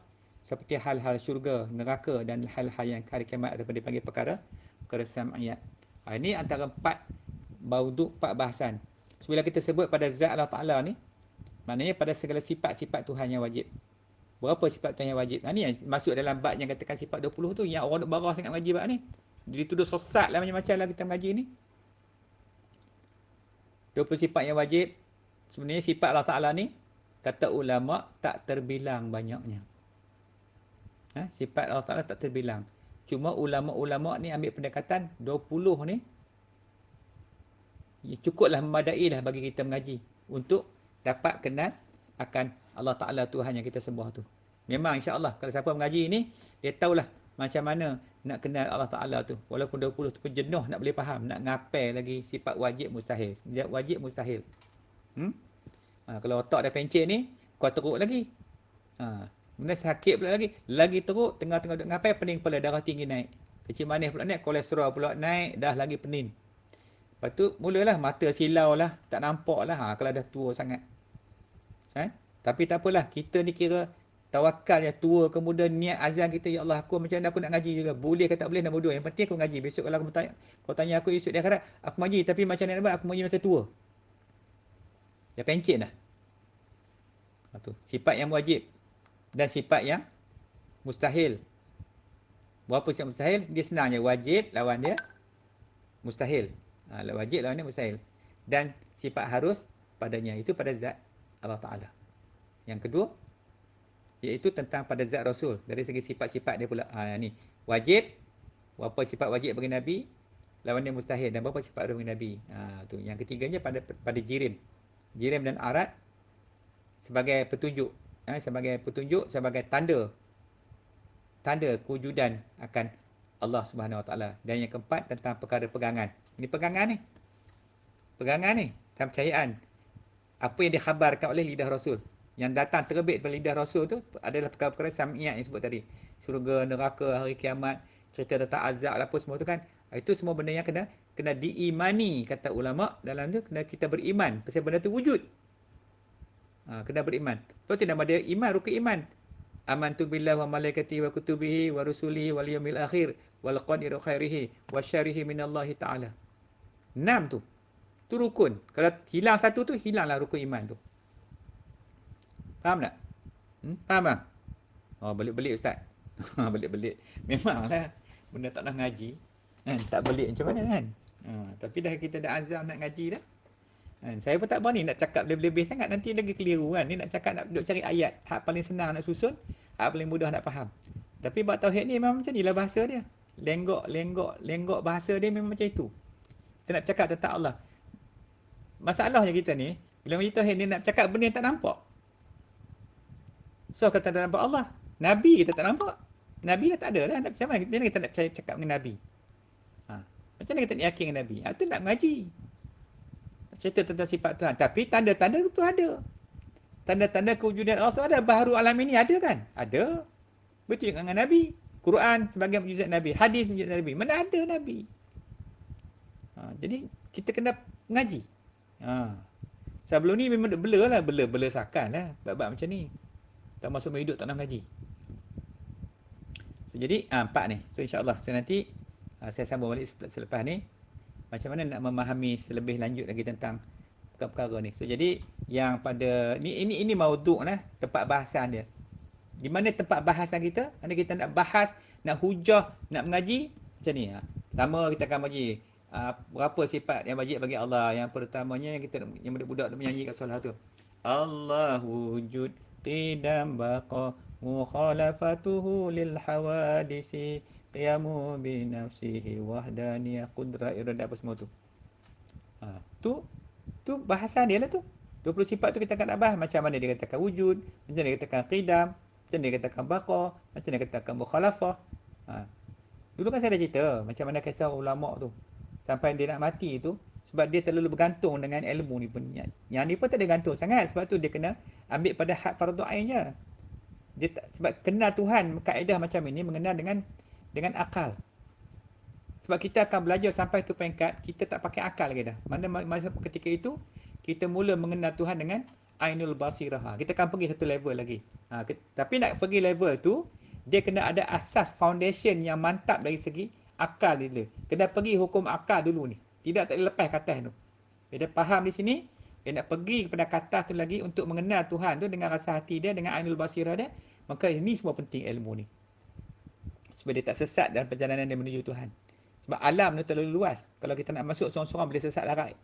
seperti hal-hal syurga, neraka dan hal-hal yang hari kiamat ataupun dipanggil perkara sam'iyat. Ini antara 4 maudhu', 4 bahasan. So, bila kita sebut pada zat Allah Ta'ala ni, maknanya pada segala sifat-sifat Tuhan yang wajib. Berapa sifat Tuhan yang wajib? Ini yang masuk dalam bab yang katakan sifat 20 tu, yang orang nak barah sangat mengaji bab ni. Dituduh sesat lah macam-macam lah kita mengaji ni. 20 sifat yang wajib. Sebenarnya sifat Allah Ta'ala ni, kata ulama, tak terbilang banyaknya. Sifat Allah Ta'ala tak terbilang. Cuma ulama-ulama ni ambil pendekatan 20 ni cukuplah, memadai dah bagi kita mengaji untuk dapat kenal akan Allah Ta'ala Tuhan yang kita sembah tu. Memang insya-Allah kalau siapa mengaji ni, dia tahulah macam mana nak kenal Allah Ta'ala tu. Walaupun 20 tu pun jenuh nak boleh faham, nak ngapel lagi sifat wajib mustahil. Wajib mustahil. Kalau otak dah pencet ni, kau teruk lagi. Benda sakit pula lagi teruk, tengah-tengah duduk ngapel, pening kepala, darah tinggi naik. Kecil manis pula naik, kolesterol pula naik, dah lagi pening. Lepas tu mulalah mata silau lah, tak nampak lah kalau dah tua sangat. Tapi tak apalah, kita ni kira tawakal ya, tua kemudian niat azan kita, ya Allah aku macam mana aku nak ngaji juga. Boleh ke tak boleh nombor 2. Yang penting aku ngaji. Besok kalau kau tanya aku esok di akhirat, aku ngaji tapi macam mana aku ngaji masa tua. Dah pencet dah. Sifat yang wajib dan sifat yang mustahil. Berapa sifat mustahil? Dia senang je. Wajib lawan dia mustahil. Wajib lawan dia mustahil. Dan sifat harus padanya, itu pada zat Allah Ta'ala. Yang kedua, iaitu tentang pada zat Rasul. Dari segi sifat-sifat dia pula. Ni wajib. Berapa sifat wajib bagi Nabi, lawan dia mustahil. Dan berapa sifat bagi Nabi. Tu. Yang ketiganya pada jirim. Jirim dan arat sebagai petunjuk. Sebagai tanda kewujudan akan Allah Subhanahu Wa Taala. Dan yang keempat tentang perkara pegangan. Ini pegangan ni. Tentang percayaan. Apa yang dikhabarkan oleh lidah Rasul. Yang datang terbit pada lidah Rasul tu adalah perkara-perkara sam'iyat yang sebut tadi. Syurga, neraka, hari kiamat, cerita tentang azab apa semua tu kan. Itu semua benda yang kena diimani, kata ulama. Dalam tu kena kita beriman. Pasal benda tu wujud. Kena beriman. Kalau tidak ada iman, rukun iman. Amantu billahi wa malaikatihi wa kutubihi wa rusulihi wal yawmil akhir wal qadri khairihi wa syarrihi minallahi ta'ala. 6 tu. Tu rukun. Kalau hilang satu tu, hilanglah rukun iman tu. Faham tak? Faham tak? Belik-belik Ustaz. Belik-belik. Memanglah benda tak nak ngaji. Tak belik macam mana kan? Tapi dah kita dah azam nak ngaji dah. Saya pun tak berani nak cakap lebih-lebih sangat, nanti lagi keliru kan. Ni nak cakap, nak duduk cari ayat. Hak paling senang nak susun, hak paling mudah nak faham. Tapi bab tauhid ni memang macam inilah bahasa dia. Lenggok bahasa dia memang macam itu. Kita nak cakap tentang Allah. Masalahnya kita ni, bila ngaji tauhid ni nak cakap benda yang tak nampak. So kita tak nampak Allah. Nabi kita tak nampak. Nabi dah tak ada lah. Macam mana kita nak cakap dengan Nabi? Macam mana kita nak yakin dengan Nabi? Itu nak ngaji. Cerita tentang sifat Tuhan. Tapi tanda-tanda itu ada. Tanda-tanda kewujudan Allah tu ada. Baharu alam ini ada kan? Ada. Betul dengan Nabi. Quran sebagai mukjizat Nabi. Hadis mukjizat Nabi. Mana ada Nabi? Jadi kita kena ngaji. Sebelum ni memang blur lah. Blur sakal lah. Bab-bab macam ni. Tak masuk hidup tak nak ngaji. So, jadi 4 ni. So insyaAllah. So nanti saya sambung balik selepas ni. Macam mana nak memahami selebih lanjut lagi tentang perkara-perkara ni. So jadi yang pada ini maudhu' lah, tempat bahasan dia. Di mana tempat bahasan kita? Mana kita nak bahas, nak hujah, nak mengaji macam ni. Pertama kita akan mengaji berapa sifat yang wajib bagi Allah. Yang pertamanya yang budak-budak menyanyi kat solat tu. Allahu wujud qidam baqa mukhalafatuhu lil hawadisi qiyamu bi nafsihi wahdaniyah qudrah irada apa semua tu. Tu bahasan dia lah tu. 20 sifat tu kita akan nak bahas macam mana dia katakan wujud, macam mana dia katakan qidam, macam mana dia katakan baqa, macam mana dia katakan mukhalafah. Dulu kan saya dah cerita macam mana kisah ulama tu. Sampai dia nak mati tu sebab dia terlalu bergantung dengan ilmu ni pun. Yang ni pun tak ada gantung sangat, sebab tu dia kena ambil pada had fardu ain je. Dia sebab kenal Tuhan kaedah macam ini mengenal dengan akal. Sebab kita akan belajar sampai tu peringkat kita tak pakai akal lagi dah. Mana masa ketika itu kita mula mengenal Tuhan dengan Ainul Basirah. Kita akan pergi satu level lagi. Tapi nak pergi level tu, dia kena ada asas foundation yang mantap dari segi akal dia dulu. Kena pergi hukum akal dulu ni. Tidak tak lepas ke atas tu. Dia dah faham di sini, dia nak pergi kepada kata tu lagi untuk mengenal Tuhan tu dengan rasa hati dia, dengan Ainul Basirah dia. Maka ini semua penting ilmu ni. Supaya dia tak sesat dalam perjalanan dia menuju Tuhan. Sebab alam ni terlalu luas. Kalau kita nak masuk seorang-seorang boleh sesat larat.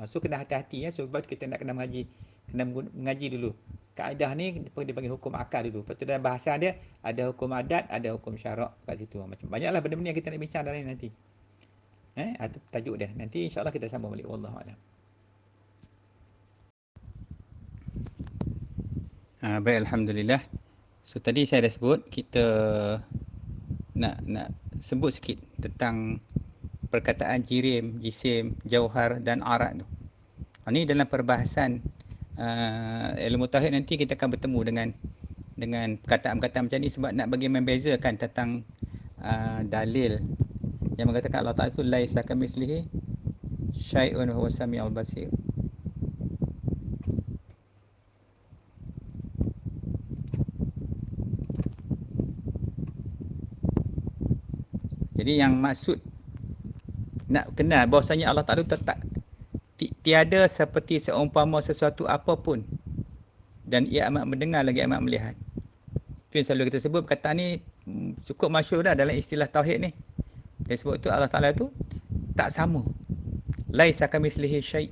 So kena hati-hati ya. Sebab kita nak kena mengaji. Kena mengaji dulu. Kaedah ni dia bagi hukum akal dulu. Lepas tu dalam bahasa dia ada hukum adat, ada hukum syarak kat situ. Macam banyaklah benda-benda yang kita nak bincang dalam ni nanti. Itu tajuk dia. Nanti insya-Allah kita sambung balik. Wallahu a'lam. Baik, alhamdulillah. So tadi saya dah sebut kita nak sebut sikit tentang perkataan jirim, jisim, jauhar dan arat tu. Ini dalam perbahasan ilmu tauhid nanti kita akan bertemu dengan perkataan-perkataan macam ni sebab nak bagi membezakan tentang dalil yang mengatakan Allah Ta'ala itu laisa kamitslihi syai'un wa huwas samiul basir. Jadi yang maksud nak kenal bahawasanya Allah Ta'ala tetap tiada seperti seumpama sesuatu apapun dan ia amat mendengar lagi amat melihat. Itu yang selalu kita sebut perkataan ni cukup masyhur dah dalam istilah tauhid ni. Dia sebut tu Allah Ta'ala tu tak sama. Laisa kamitslihi syai'.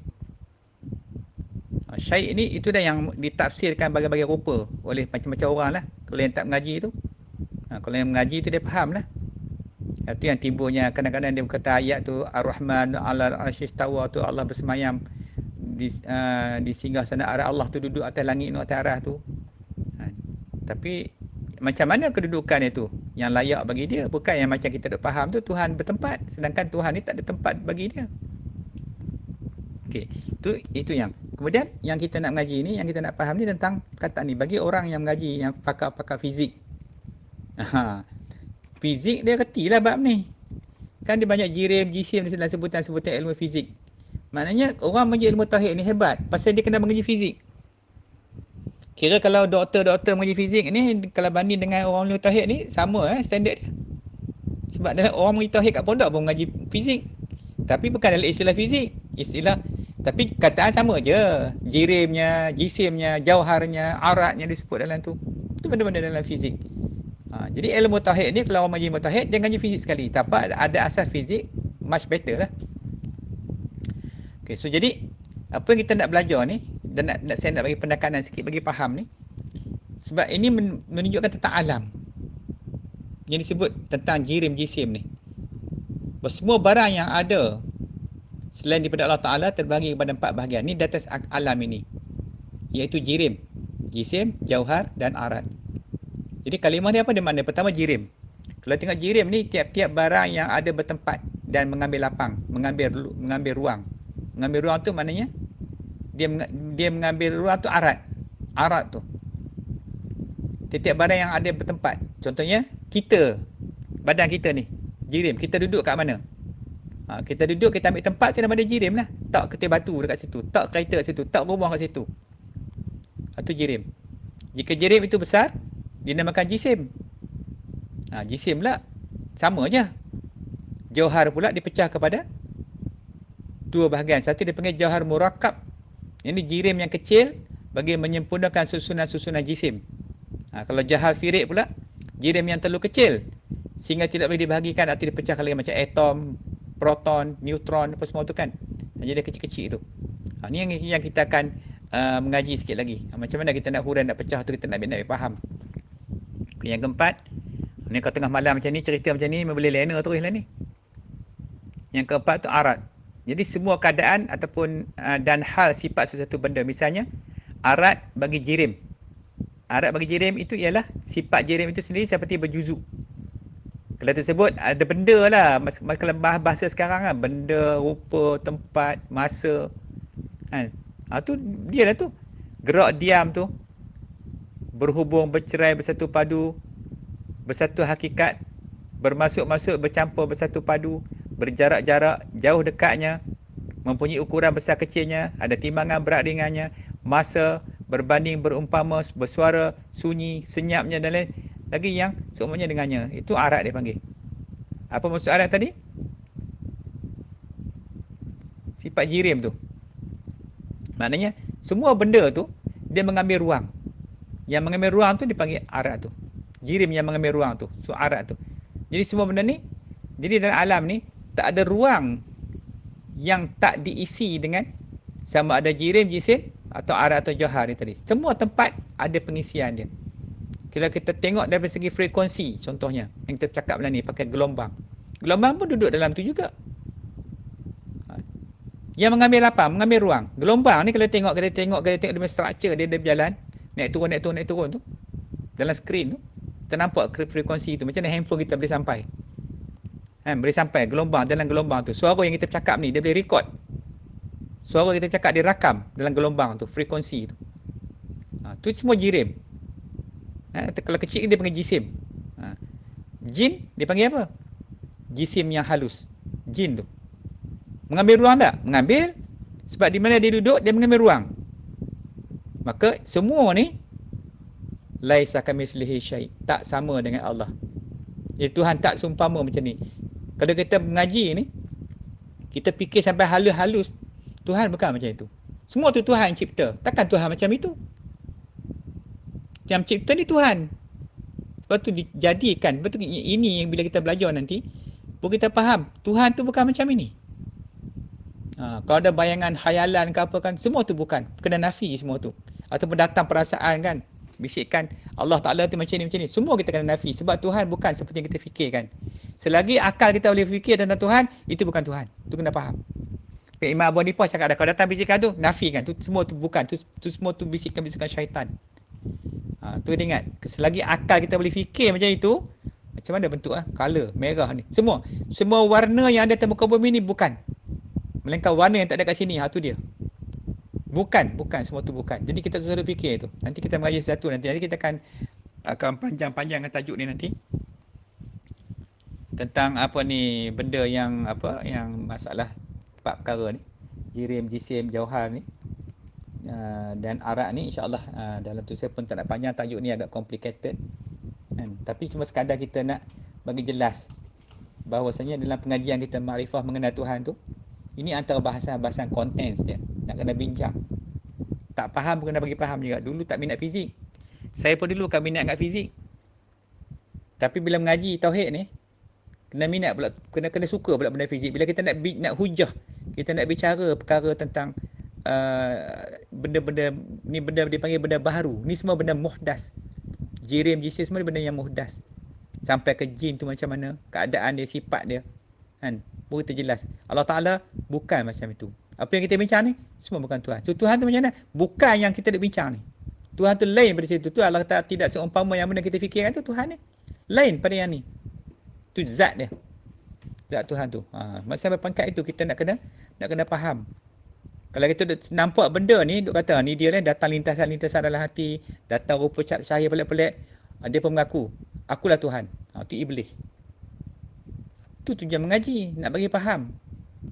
Syai' ni itu dah yang ditafsirkan berbagai-bagai rupa oleh macam-macam orang lah. Kalau yang tak mengaji tu. Kalau yang mengaji tu dia faham lah. Itu yang timbulnya kadang-kadang dia berkata ayat tu Ar-Rahman 'alal 'arsy istawa tu Allah bersemayam di singgasana arah Allah tu duduk atas langit tu atas arah tu. Tapi macam mana kedudukan itu yang layak bagi dia, bukan yang macam kita duk faham tu Tuhan bertempat sedangkan Tuhan ni tak ada tempat bagi dia. Okey, itu yang. Kemudian yang kita nak mengaji ni, yang kita nak faham ni tentang kata ni bagi orang yang mengaji yang pakar-pakar fizik. Fizik dia retilah bab ni. Kan dia banyak jirim, jisim dalam sebutan-sebutan ilmu fizik. Maknanya orang mengaji ilmu tauhid ni hebat pasal dia kena mengaji fizik. Kira kalau doktor-doktor mengaji fizik ni kalau banding dengan orang ilmu tauhid ni sama standard dia. Sebab dalam orang mengaji tauhid kat pondok pun mengaji fizik. Tapi bukan dalam istilah fizik. Tapi kataan sama je. Jirimnya, jisimnya, jauharnya, aratnya disebut dalam tu. Itu benda-benda dalam fizik. Jadi ilmu tauhid ni kalau orang mengaji ilmu tauhid dia mengaji fizik sekali. Tapi ada asas fizik much better lah. Okay, so jadi apa yang kita nak belajar ni dan saya nak bagi pendekanan sikit bagi faham ni. Sebab ini menunjukkan tentang alam. Yang disebut tentang jirim jisim ni. Semua barang yang ada selain daripada Allah Ta'ala terbahagi kepada 4 bahagian. Ni di atas alam ini. Iaitu jirim, jisim, jauhar dan arat. Jadi kalimah ni apa dia makna? Pertama jirim. Kalau tengok jirim ni tiap-tiap barang yang ada bertempat dan mengambil lapang, mengambil ruang. Mengambil ruang tu maknanya dia mengambil ruang tu arat. Arat tu. Tiap-tiap barang yang ada bertempat. Contohnya kita, badan kita ni, jirim. Kita duduk kat mana? Kita duduk, kita ambil tempat tu nama dia jirim lah. Tak ketir batu dekat situ, tak kereta kat situ, tak rumah kat situ. Itu jirim. Jika jirim itu besar, dinamakan jisim. Jisim pula sama je. Jauhar pula dipecah kepada 2 bahagian. Satu dipanggil jauhar murakkab. Ini jirim yang kecil bagi menyempurnakan susunan-susunan jisim. Kalau jauhar firik pula, jirim yang terlalu kecil sehingga tidak boleh dibahagikan atau dipecahkan lagi macam atom, proton, neutron apa semua tu kan. Jadi dia kecil-kecil tu. Ni yang kita akan mengaji sikit lagi. Macam mana kita nak hurai, nak pecah tu kita nak faham. Yang keempat, ni kalau tengah malam macam ni, cerita macam ni boleh lena terus lah ni. Yang keempat tu arat. Jadi semua keadaan ataupun dan hal sifat sesuatu benda. Misalnya arat bagi jirim. Arat bagi jirim itu ialah sifat jirim itu sendiri seperti berjuzuk. Kalau tersebut ada benda lah. Kalau bahasa sekarang kan, benda, rupa, tempat, masa. Tu dia lah tu. Gerak diam tu. Berhubung, bercerai, bersatu padu. Bersatu hakikat. Bermasuk-masuk, bercampur, bersatu padu. Berjarak-jarak, jauh dekatnya. mempunyai ukuran besar kecilnya, ada timbangan berat ringannya, masa berbanding berumpama, bersuara, sunyi, senyapnya dan lain. Lagi yang seumpamanya dengannya. Itu arat dia panggil. Apa maksud arat tadi? Sifat jirim tu. Maknanya semua benda tu dia mengambil ruang. Yang mengambil ruang tu dipanggil arat tu. Jirim yang mengambil ruang tu. So arat tu. Jadi semua benda ni, jadi dalam alam ni tak ada ruang yang tak diisi dengan sama ada jirim, jisim atau arat atau johar ni tadi. Semua tempat ada pengisian dia. Kalau kita tengok dari segi frekuensi, contohnya yang kita cakap lah ni pakai gelombang. Gelombang pun duduk dalam tu juga. Yang mengambil apa? Mengambil ruang. Gelombang ni kalau tengok, kita tengok dia structure dia berjalan, naik turun tu. Dalam skrin tu, kita nampak frekuensi tu. Macam mana handphone kita boleh sampai. Boleh sampai gelombang dalam gelombang tu. Suara yang kita cakap ni, dia boleh record. Suara kita cakap dia rakam dalam gelombang tu, frekuensi tu. Tu semua jirim. Kalau kecil dia panggil jisim. Jin dia panggil apa? Jisim yang halus. Jin tu. Mengambil ruang tak? Mengambil. Sebab di mana dia duduk, dia mengambil ruang. Maka semua ni laisa kamitslihi syai', tak sama dengan Allah. Jadi Tuhan tak seumpama macam ni. Kalau kita mengaji ni, kita fikir sampai halus-halus, Tuhan bukan macam itu. Semua tu Tuhan cipta. Takkan Tuhan macam itu. Yang cipta ni Tuhan. Lepas tu dijadikan. Lepas tu ini yang bila kita belajar nanti, pun kita faham, Tuhan tu bukan macam ini. Kalau ada bayangan khayalan ke apa kan, semua tu bukan. Kena nafi semua tu. Ataupun datang perasaan kan, bisikkan Allah Ta'ala tu macam ni, macam ni. Semua kita kena nafi. Sebab Tuhan bukan seperti yang kita fikirkan. Selagi akal kita boleh fikir tentang Tuhan, itu bukan Tuhan. Itu kena faham. Imam Abu Hanifah cakap dah, kalau datang bisikan tu, nafi kan. Tu semua tu bukan. Tu semua tu bisikan-bisikan syaitan. Tu dia ingat. Selagi akal kita boleh fikir macam itu, macam mana bentuk color, merah ni. Semua warna yang ada di muka bumi ni bukan. Melainkan warna yang tak ada kat sini, tu dia. Bukan semua tu bukan. Jadi kita selalu fikir tu. Nanti kita mengaji satu nanti kita akan panjang-panjang dengan tajuk ni nanti. Tentang apa ni, benda yang yang masalah 4 perkara ni. Jirim, jisim, jauhar ni. Dan arak ni insya-Allah dalam tu saya pun tak nak panjang, tajuk ni agak complicated kan? Tapi cuma sekadar kita nak bagi jelas bahawasanya dalam pengajian kita makrifah mengenal Tuhan tu, ini antara bahasan-bahasan contents dia, nak kena bincang. Tak faham pun kena bagi faham juga. Dulu tak minat fizik, saya pun dulu kan minat kat fizik, tapi bila mengaji tauhid ni kena minat pula, kena suka pula benda fizik. Bila kita nak hujah, kita nak bicara perkara tentang benda-benda ni, benda dipanggil benda baharu. Ni semua benda muhdas. Jirim, jisim semua benda yang muhdas. Sampai ke jin tu macam mana, keadaan dia, sifat dia kan, baru kita jelas. Allah Ta'ala bukan macam itu. Apa yang kita bincang ni semua bukan Tuhan. So Tuhan tu macam mana? Bukan yang kita nak bincang ni. Tuhan tu lain pada situ. Tu Allah Ta'ala tidak seumpama yang benda kita fikirkan tu. Tuhan ni lain pada yang ni. Tu zat dia, zat Tuhan tu. Sampai pangkat itu kita nak kena faham. Kalau kita nampak benda ni, duk kata ni dia lah, datang lintasan-lintasan dalam hati, datang rupa cahaya pelik-pelik, dia pun mengaku, akulah Tuhan. Tu iblis. Tu tujuan mengaji, nak bagi faham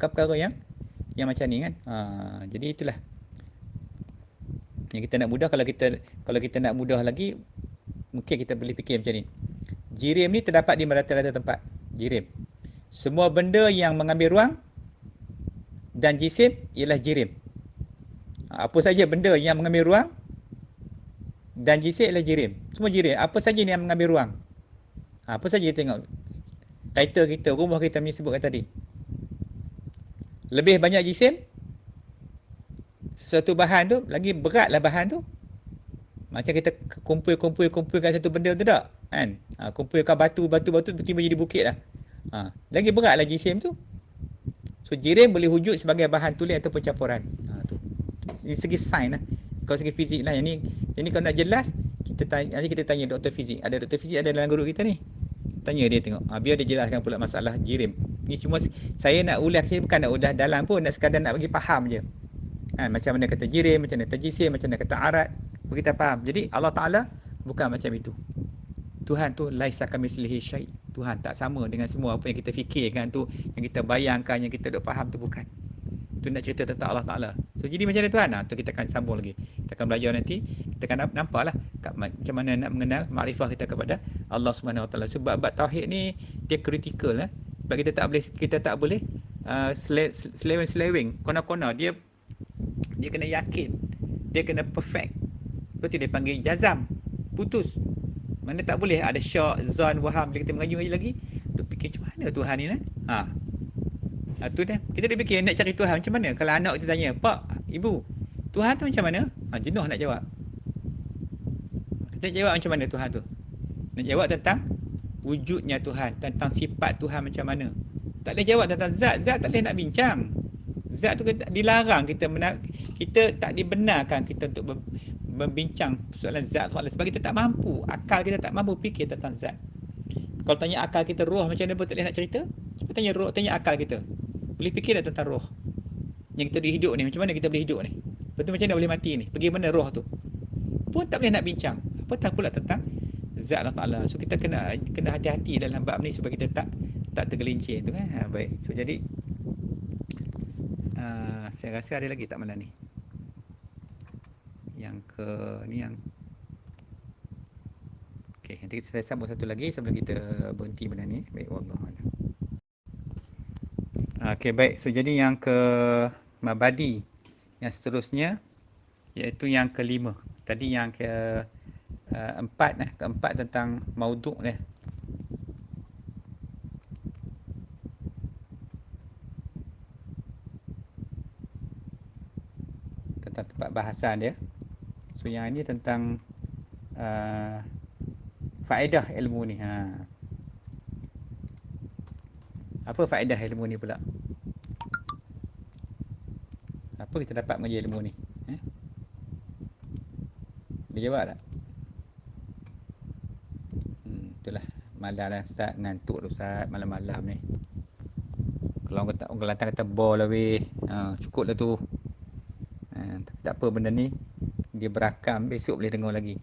perkara yang macam ni kan. Jadi itulah yang kita nak mudah. Kalau kita nak mudah lagi, mungkin kita boleh fikir macam ni. Jirim ni terdapat di merata-rata tempat. Jirim, semua benda yang mengambil ruang, dan jisim ialah jirim. Apa saja benda yang mengambil ruang dan jisim ialah jirim. Semua jirim. Apa saja yang mengambil ruang. Apa saja kita tengok. Title kita, rumah kita ni sebutkan tadi. Lebih banyak jisim, sesuatu bahan tu, lagi beratlah bahan tu. Macam kita kumpulkan satu benda tu tak? Kan? Kumpulkan batu tiba-tiba jadi bukit lah. Lagi beratlah jisim tu. So jirim boleh wujud sebagai bahan tulis ataupun campuran. Tu. Ini segi sains lah. Kalau segi fizik lah. Yang ni kalau nak jelas, nanti kita tanya doktor fizik. Ada doktor fizik ada dalam guru kita ni. Tanya dia tengok. Biar dia jelaskan pula masalah jirim. Ni cuma saya nak ulas, saya bukan nak ulas dalam pun, nak sekadar nak bagi faham je. Macam mana kata jirim, macam mana kata jisim, macam mana kata arat. Kita faham. Jadi Allah Ta'ala bukan macam itu. Tuhan tu laisa kamitslihi syai'. Tuhan tak sama dengan semua apa yang kita fikirkan tu, yang kita bayangkan, yang kita duk faham tu, bukan. Tu nak cerita tentang Allah Ta'ala. So jadi macam mana Tuhan? Tu kita akan sambung lagi. Kita akan belajar nanti. Kita akan nampaklah macam mana nak mengenal makrifah kita kepada Allah Subhanahu Wa Ta'ala. Sebab bab tauhid ni dia kritikal. Sebab kita tak boleh seleweng-seleweng. Kona-kona dia kena yakin. Dia kena perfect. Lepas tu dia panggil jazam. Putus. Mana tak boleh ada syak, zon, waham. Bila kita mengaji lagi, dia fikir macam mana Tuhan ni lah. Tu dah. Kita dah fikir nak cari Tuhan macam mana. Kalau anak kita tanya, Pak, Ibu, Tuhan tu macam mana? Jenuh nak jawab. Kita nak jawab macam mana Tuhan tu? Nak jawab tentang wujudnya Tuhan, tentang sifat Tuhan macam mana. Tak boleh jawab tentang zat. Zat tak boleh nak bincang. Zat tu dilarang kita tak dibenarkan kita untuk membincang soalan zat Allah sebab kita tak mampu. Akal kita tak mampu fikir tentang zat. Kalau tanya akal kita roh macam mana pun tak boleh nak cerita. Cuba tanya akal kita. Boleh fikir tak tentang roh? Yang kita boleh hidup ni, macam mana kita boleh hidup ni? Betul macam mana boleh mati ni? Pergi mana roh tu? Pun tak boleh nak bincang. Apatah pula tentang zat Allah Ta'ala. So kita kena hati-hati dalam bab ni supaya kita tak tergelincir tu kan. Baik. So jadi saya rasa ada lagi tak malam ni? Yang okey, nanti saya sambung satu lagi sebelum kita berhenti malam ni. Baik, wallahualam. Okey, baik. So jadi yang ke mabadi yang seterusnya iaitu yang kelima. Tadi yang keempat tentang maudhu' ni. Tentang tempat bahasan dia. So yang ini tentang faedah ilmu ni. Apa faedah ilmu ni pula? Apa kita dapat mengaji ilmu ni? Boleh jawab tak? Itulah malam lah Ustaz, ngantuk lah Ustaz malam-malam ni. Kalau orang Kelantan kata bol lah weh. Cukup lah tu. Tapi tak apa, benda ni dia berakam, besok boleh dengar lagi.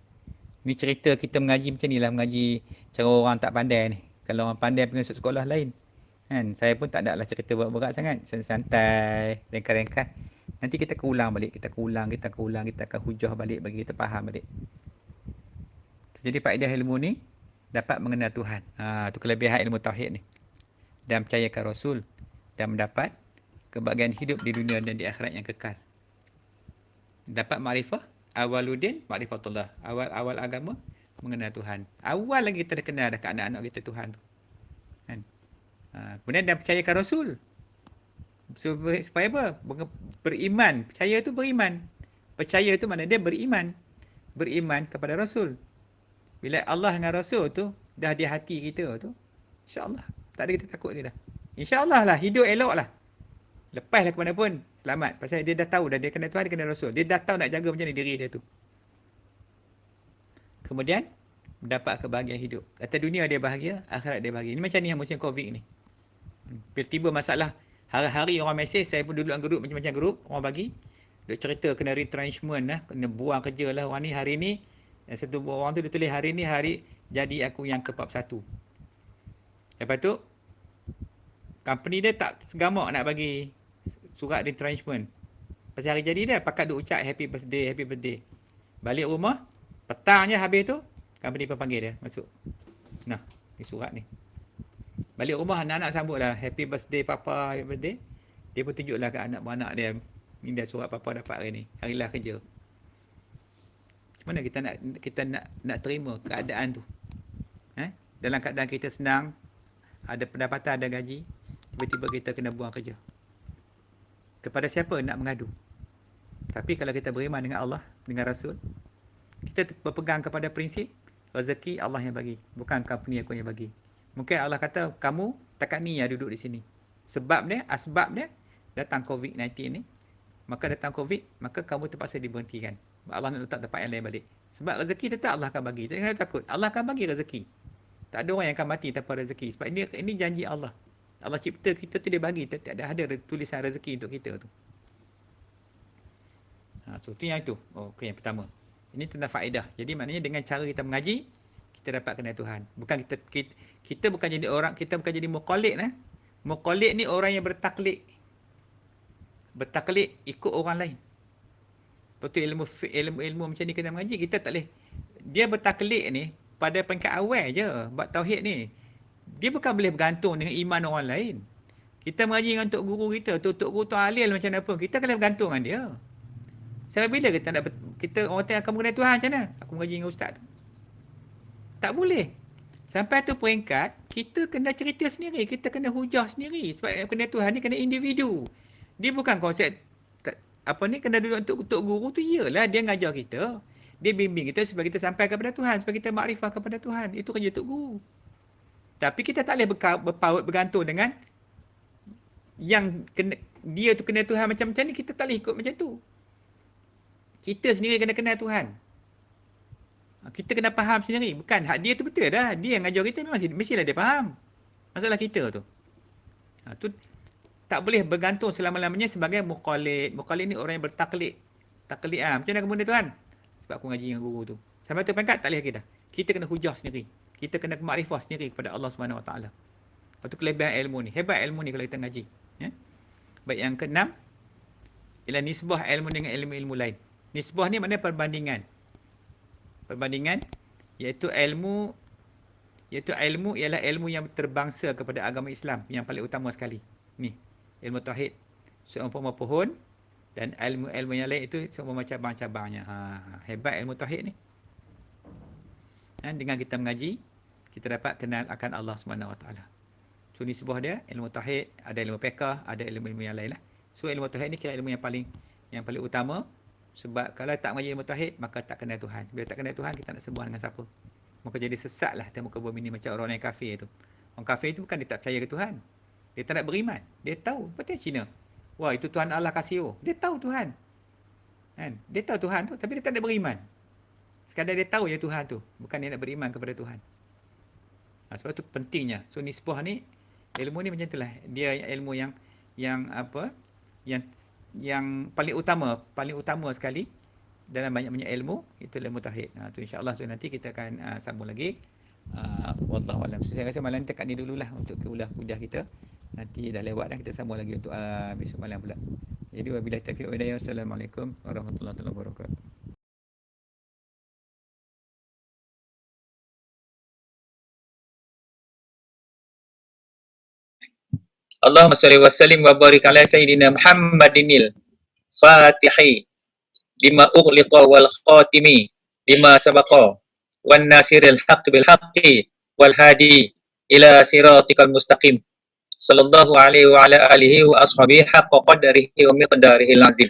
Ni cerita kita mengaji macam ni lah, mengaji cara orang tak pandai ni. Kalau orang pandai pergi masuk sekolah lain kan. Saya pun tak ada lah cerita berat-berat sangat, santai, ringkas-ringkas. Nanti kita akan ulang balik, kita akan hujah balik bagi kita faham balik. Jadi faedah ilmu ni dapat mengenal Tuhan. Tu kelebihan ilmu tauhid ni. Dan percayakan Rasul dan mendapat kebahagiaan hidup di dunia dan di akhirat yang kekal. Dapat makrifah, awaluddin makrifatullah. Awal agama mengenal Tuhan. Awal lagi kita dah kenal dah kat anak-anak kita Tuhan tu. Kan? Kemudian dan percayakan Rasul. Supaya apa? Beriman. Percaya tu beriman. Percaya tu mana dia beriman. Beriman kepada Rasul. Bila Allah dengan Rasul tu dah di hati kita tu, insya-Allah tak ada kita takut lagi dah. Insya-Allah lah hidup elok lah. Lepaslah ke mana pun selamat. Pasal dia dah tahu dah dia kena Tuhan, dia kena Rasul. Dia dah tahu nak jaga macam ni diri dia tu. Kemudian mendapat kebahagiaan hidup. Atas dunia dia bahagia, akhirat dia bahagia. Ini macam ni yang musim Covid ni. Tiba-tiba masalah. Hari-hari orang mesej, saya pun duduk dalam grup, macam-macam grup, orang bagi. Dia cerita kena retrenchment lah, kena buang kerja lah orang ni hari ni. Satu orang tu dia tulis hari ni hari jadi aku yang ke-41. Lepas tu, company dia tak segamak nak bagi surat retrenchment. Pasal hari jadi dia, pakat duk ucap happy birthday, happy birthday. Balik rumah, petangnya habis tu, company pun panggil dia masuk. Nah, ni surat ni. Balik rumah, anak-anak sambut lah, happy birthday papa, happy birthday. Dia pun tunjuklah ke anak-anak dia, ni dah surat papa dapat hari ni, harilah kerja. Mana kita nak terima keadaan tu? Dalam keadaan kita senang, ada pendapatan, ada gaji, tiba-tiba kita kena buang kerja. Kepada siapa nak mengadu? Tapi kalau kita beriman dengan Allah, dengan Rasul, kita berpegang kepada prinsip rezeki Allah yang bagi, bukan company aku yang bagi. Mungkin Allah kata kamu takat ni yang duduk di sini. Sebab dia, asbab dia datang COVID-19 ni. Maka datang COVID, maka kamu terpaksa diberhentikan. Allah nak letak tempat yang lain balik. Sebab rezeki tetap Allah akan bagi. Jangan takut. Allah akan bagi rezeki. Tak ada orang yang akan mati tanpa rezeki. Sebab ini janji Allah. Allah cipta kita tu dia bagi. Tak ada tulisan rezeki untuk kita tu. So tu yang itu. Okay, yang pertama. Ini tentang faedah. Jadi maknanya dengan cara kita mengaji, kita dapat kenal Tuhan. Bukan kita bukan jadi orang, kita bukan jadi muqallid. Muqallid ni orang yang bertaklid. bertaklid ikut orang lain. Lepas tu ilmu macam ni kena mengaji, kita tak boleh. Dia bertaklid ni pada peringkat awal je bab tauhid ni. Dia bukan boleh bergantung dengan iman orang lain. Kita mengaji dengan tok guru kita, tok guru tu alil macam mana pun, kita kena bergantung dengan dia. Sampai bila kita nak kita orang tanya akan mengenai Tuhan macam mana? Aku mengaji dengan ustaz tu. Tak boleh. Sampai tu peringkat, kita kena cerita sendiri, kita kena hujah sendiri. Sebab kena Tuhan ni kena individu. Dia bukan konsep apa ni kena duduk untuk guru tu, iyalah dia ngajar kita. Dia bimbing kita supaya kita sampai kepada Tuhan, supaya kita makrifah kepada Tuhan. Itu kerja tok guru. Tapi kita tak boleh berpaut bergantung dengan yang kena, dia tu kena Tuhan macam-macam ni, kita tak boleh ikut macam tu. Kita sendiri kena kenal Tuhan. Kita kena faham sendiri. Bukan hak dia tu betul dah. Dia yang ngajar kita memang mestilah dia faham. Masalah kita tu. Tu tak boleh bergantung selama-lamanya sebagai muqallid. Muqallid ni orang yang bertaklid. Taklid macam mana kemudian Tuhan? Sebab aku ngaji dengan guru tu. Sampai tu pangkat tak boleh lagi dah. Kita kena hujah sendiri. Kita kena makrifah sendiri kepada Allah Subhanahu Wa Taala. Itu kelebihan ilmu ni. Hebat ilmu ni kalau kita ngaji. Ya? Baik, yang keenam ialah nisbah ilmu dengan ilmu-ilmu lain. Nisbah ni maknanya perbandingan. Perbandingan iaitu ilmu ialah ilmu yang terbangsa kepada agama Islam yang paling utama sekali. Ni, ilmu tauhid. Seumpama pohon dan ilmu-ilmu yang lain itu seumpama cabang-cabangnya. Hebat ilmu tauhid ni. Dengan kita mengaji, kita dapat kenal akan Allah Subhanahu Wa Taala. So nisbah dia ilmu tauhid, ada ilmu fiqh, ada ilmu-ilmu yang lain lah. So ilmu tauhid ni kira ilmu yang paling utama. Sebab kalau tak mengaji ilmu tauhid, maka tak kenal Tuhan. Bila tak kenal Tuhan, kita nak sembuh dengan siapa? Maka jadi sesatlah atas muka bumi ni, macam orang yang kafir tu. Orang kafir tu bukan dia tak percaya ke Tuhan. Dia tak nak beriman. Dia tahu, betul Cina. Wah, itu Tuhan Allah kasih. Dia tahu Tuhan. Kan? Dia tahu Tuhan tu, tapi dia tak nak beriman. Sekadar dia tahu je Tuhan tu, bukan dia nak beriman kepada Tuhan. Sebab tu pentingnya. So nisbah ni, ilmu ni macam itulah. Dia ilmu yang paling utama sekali dalam banyak-banyak ilmu, itu ilmu tauhid. Tu insya-Allah so nanti kita akan sambung lagi. Wallahu alam. So, saya rasa malam ni dekat ni dululah untuk kuliah kita. Nanti dah lewat dah, kita sambung lagi untuk besok malam pula. Jadi wabillahi taufiq wa hidayah. Assalamualaikum warahmatullahi wabarakatuh. Allahumma salli wa sallim wa barik ala sayyidina Muhammadinil Fatihi lima ughliqa wal khatimi lima sabaqa wan nasiril haqqi bil haqqi wal hadi ila siratikal mustaqim sallallahu alaihi wa ala alihi wa ashabihi haqqa qadarihi wa miqdarihil azim.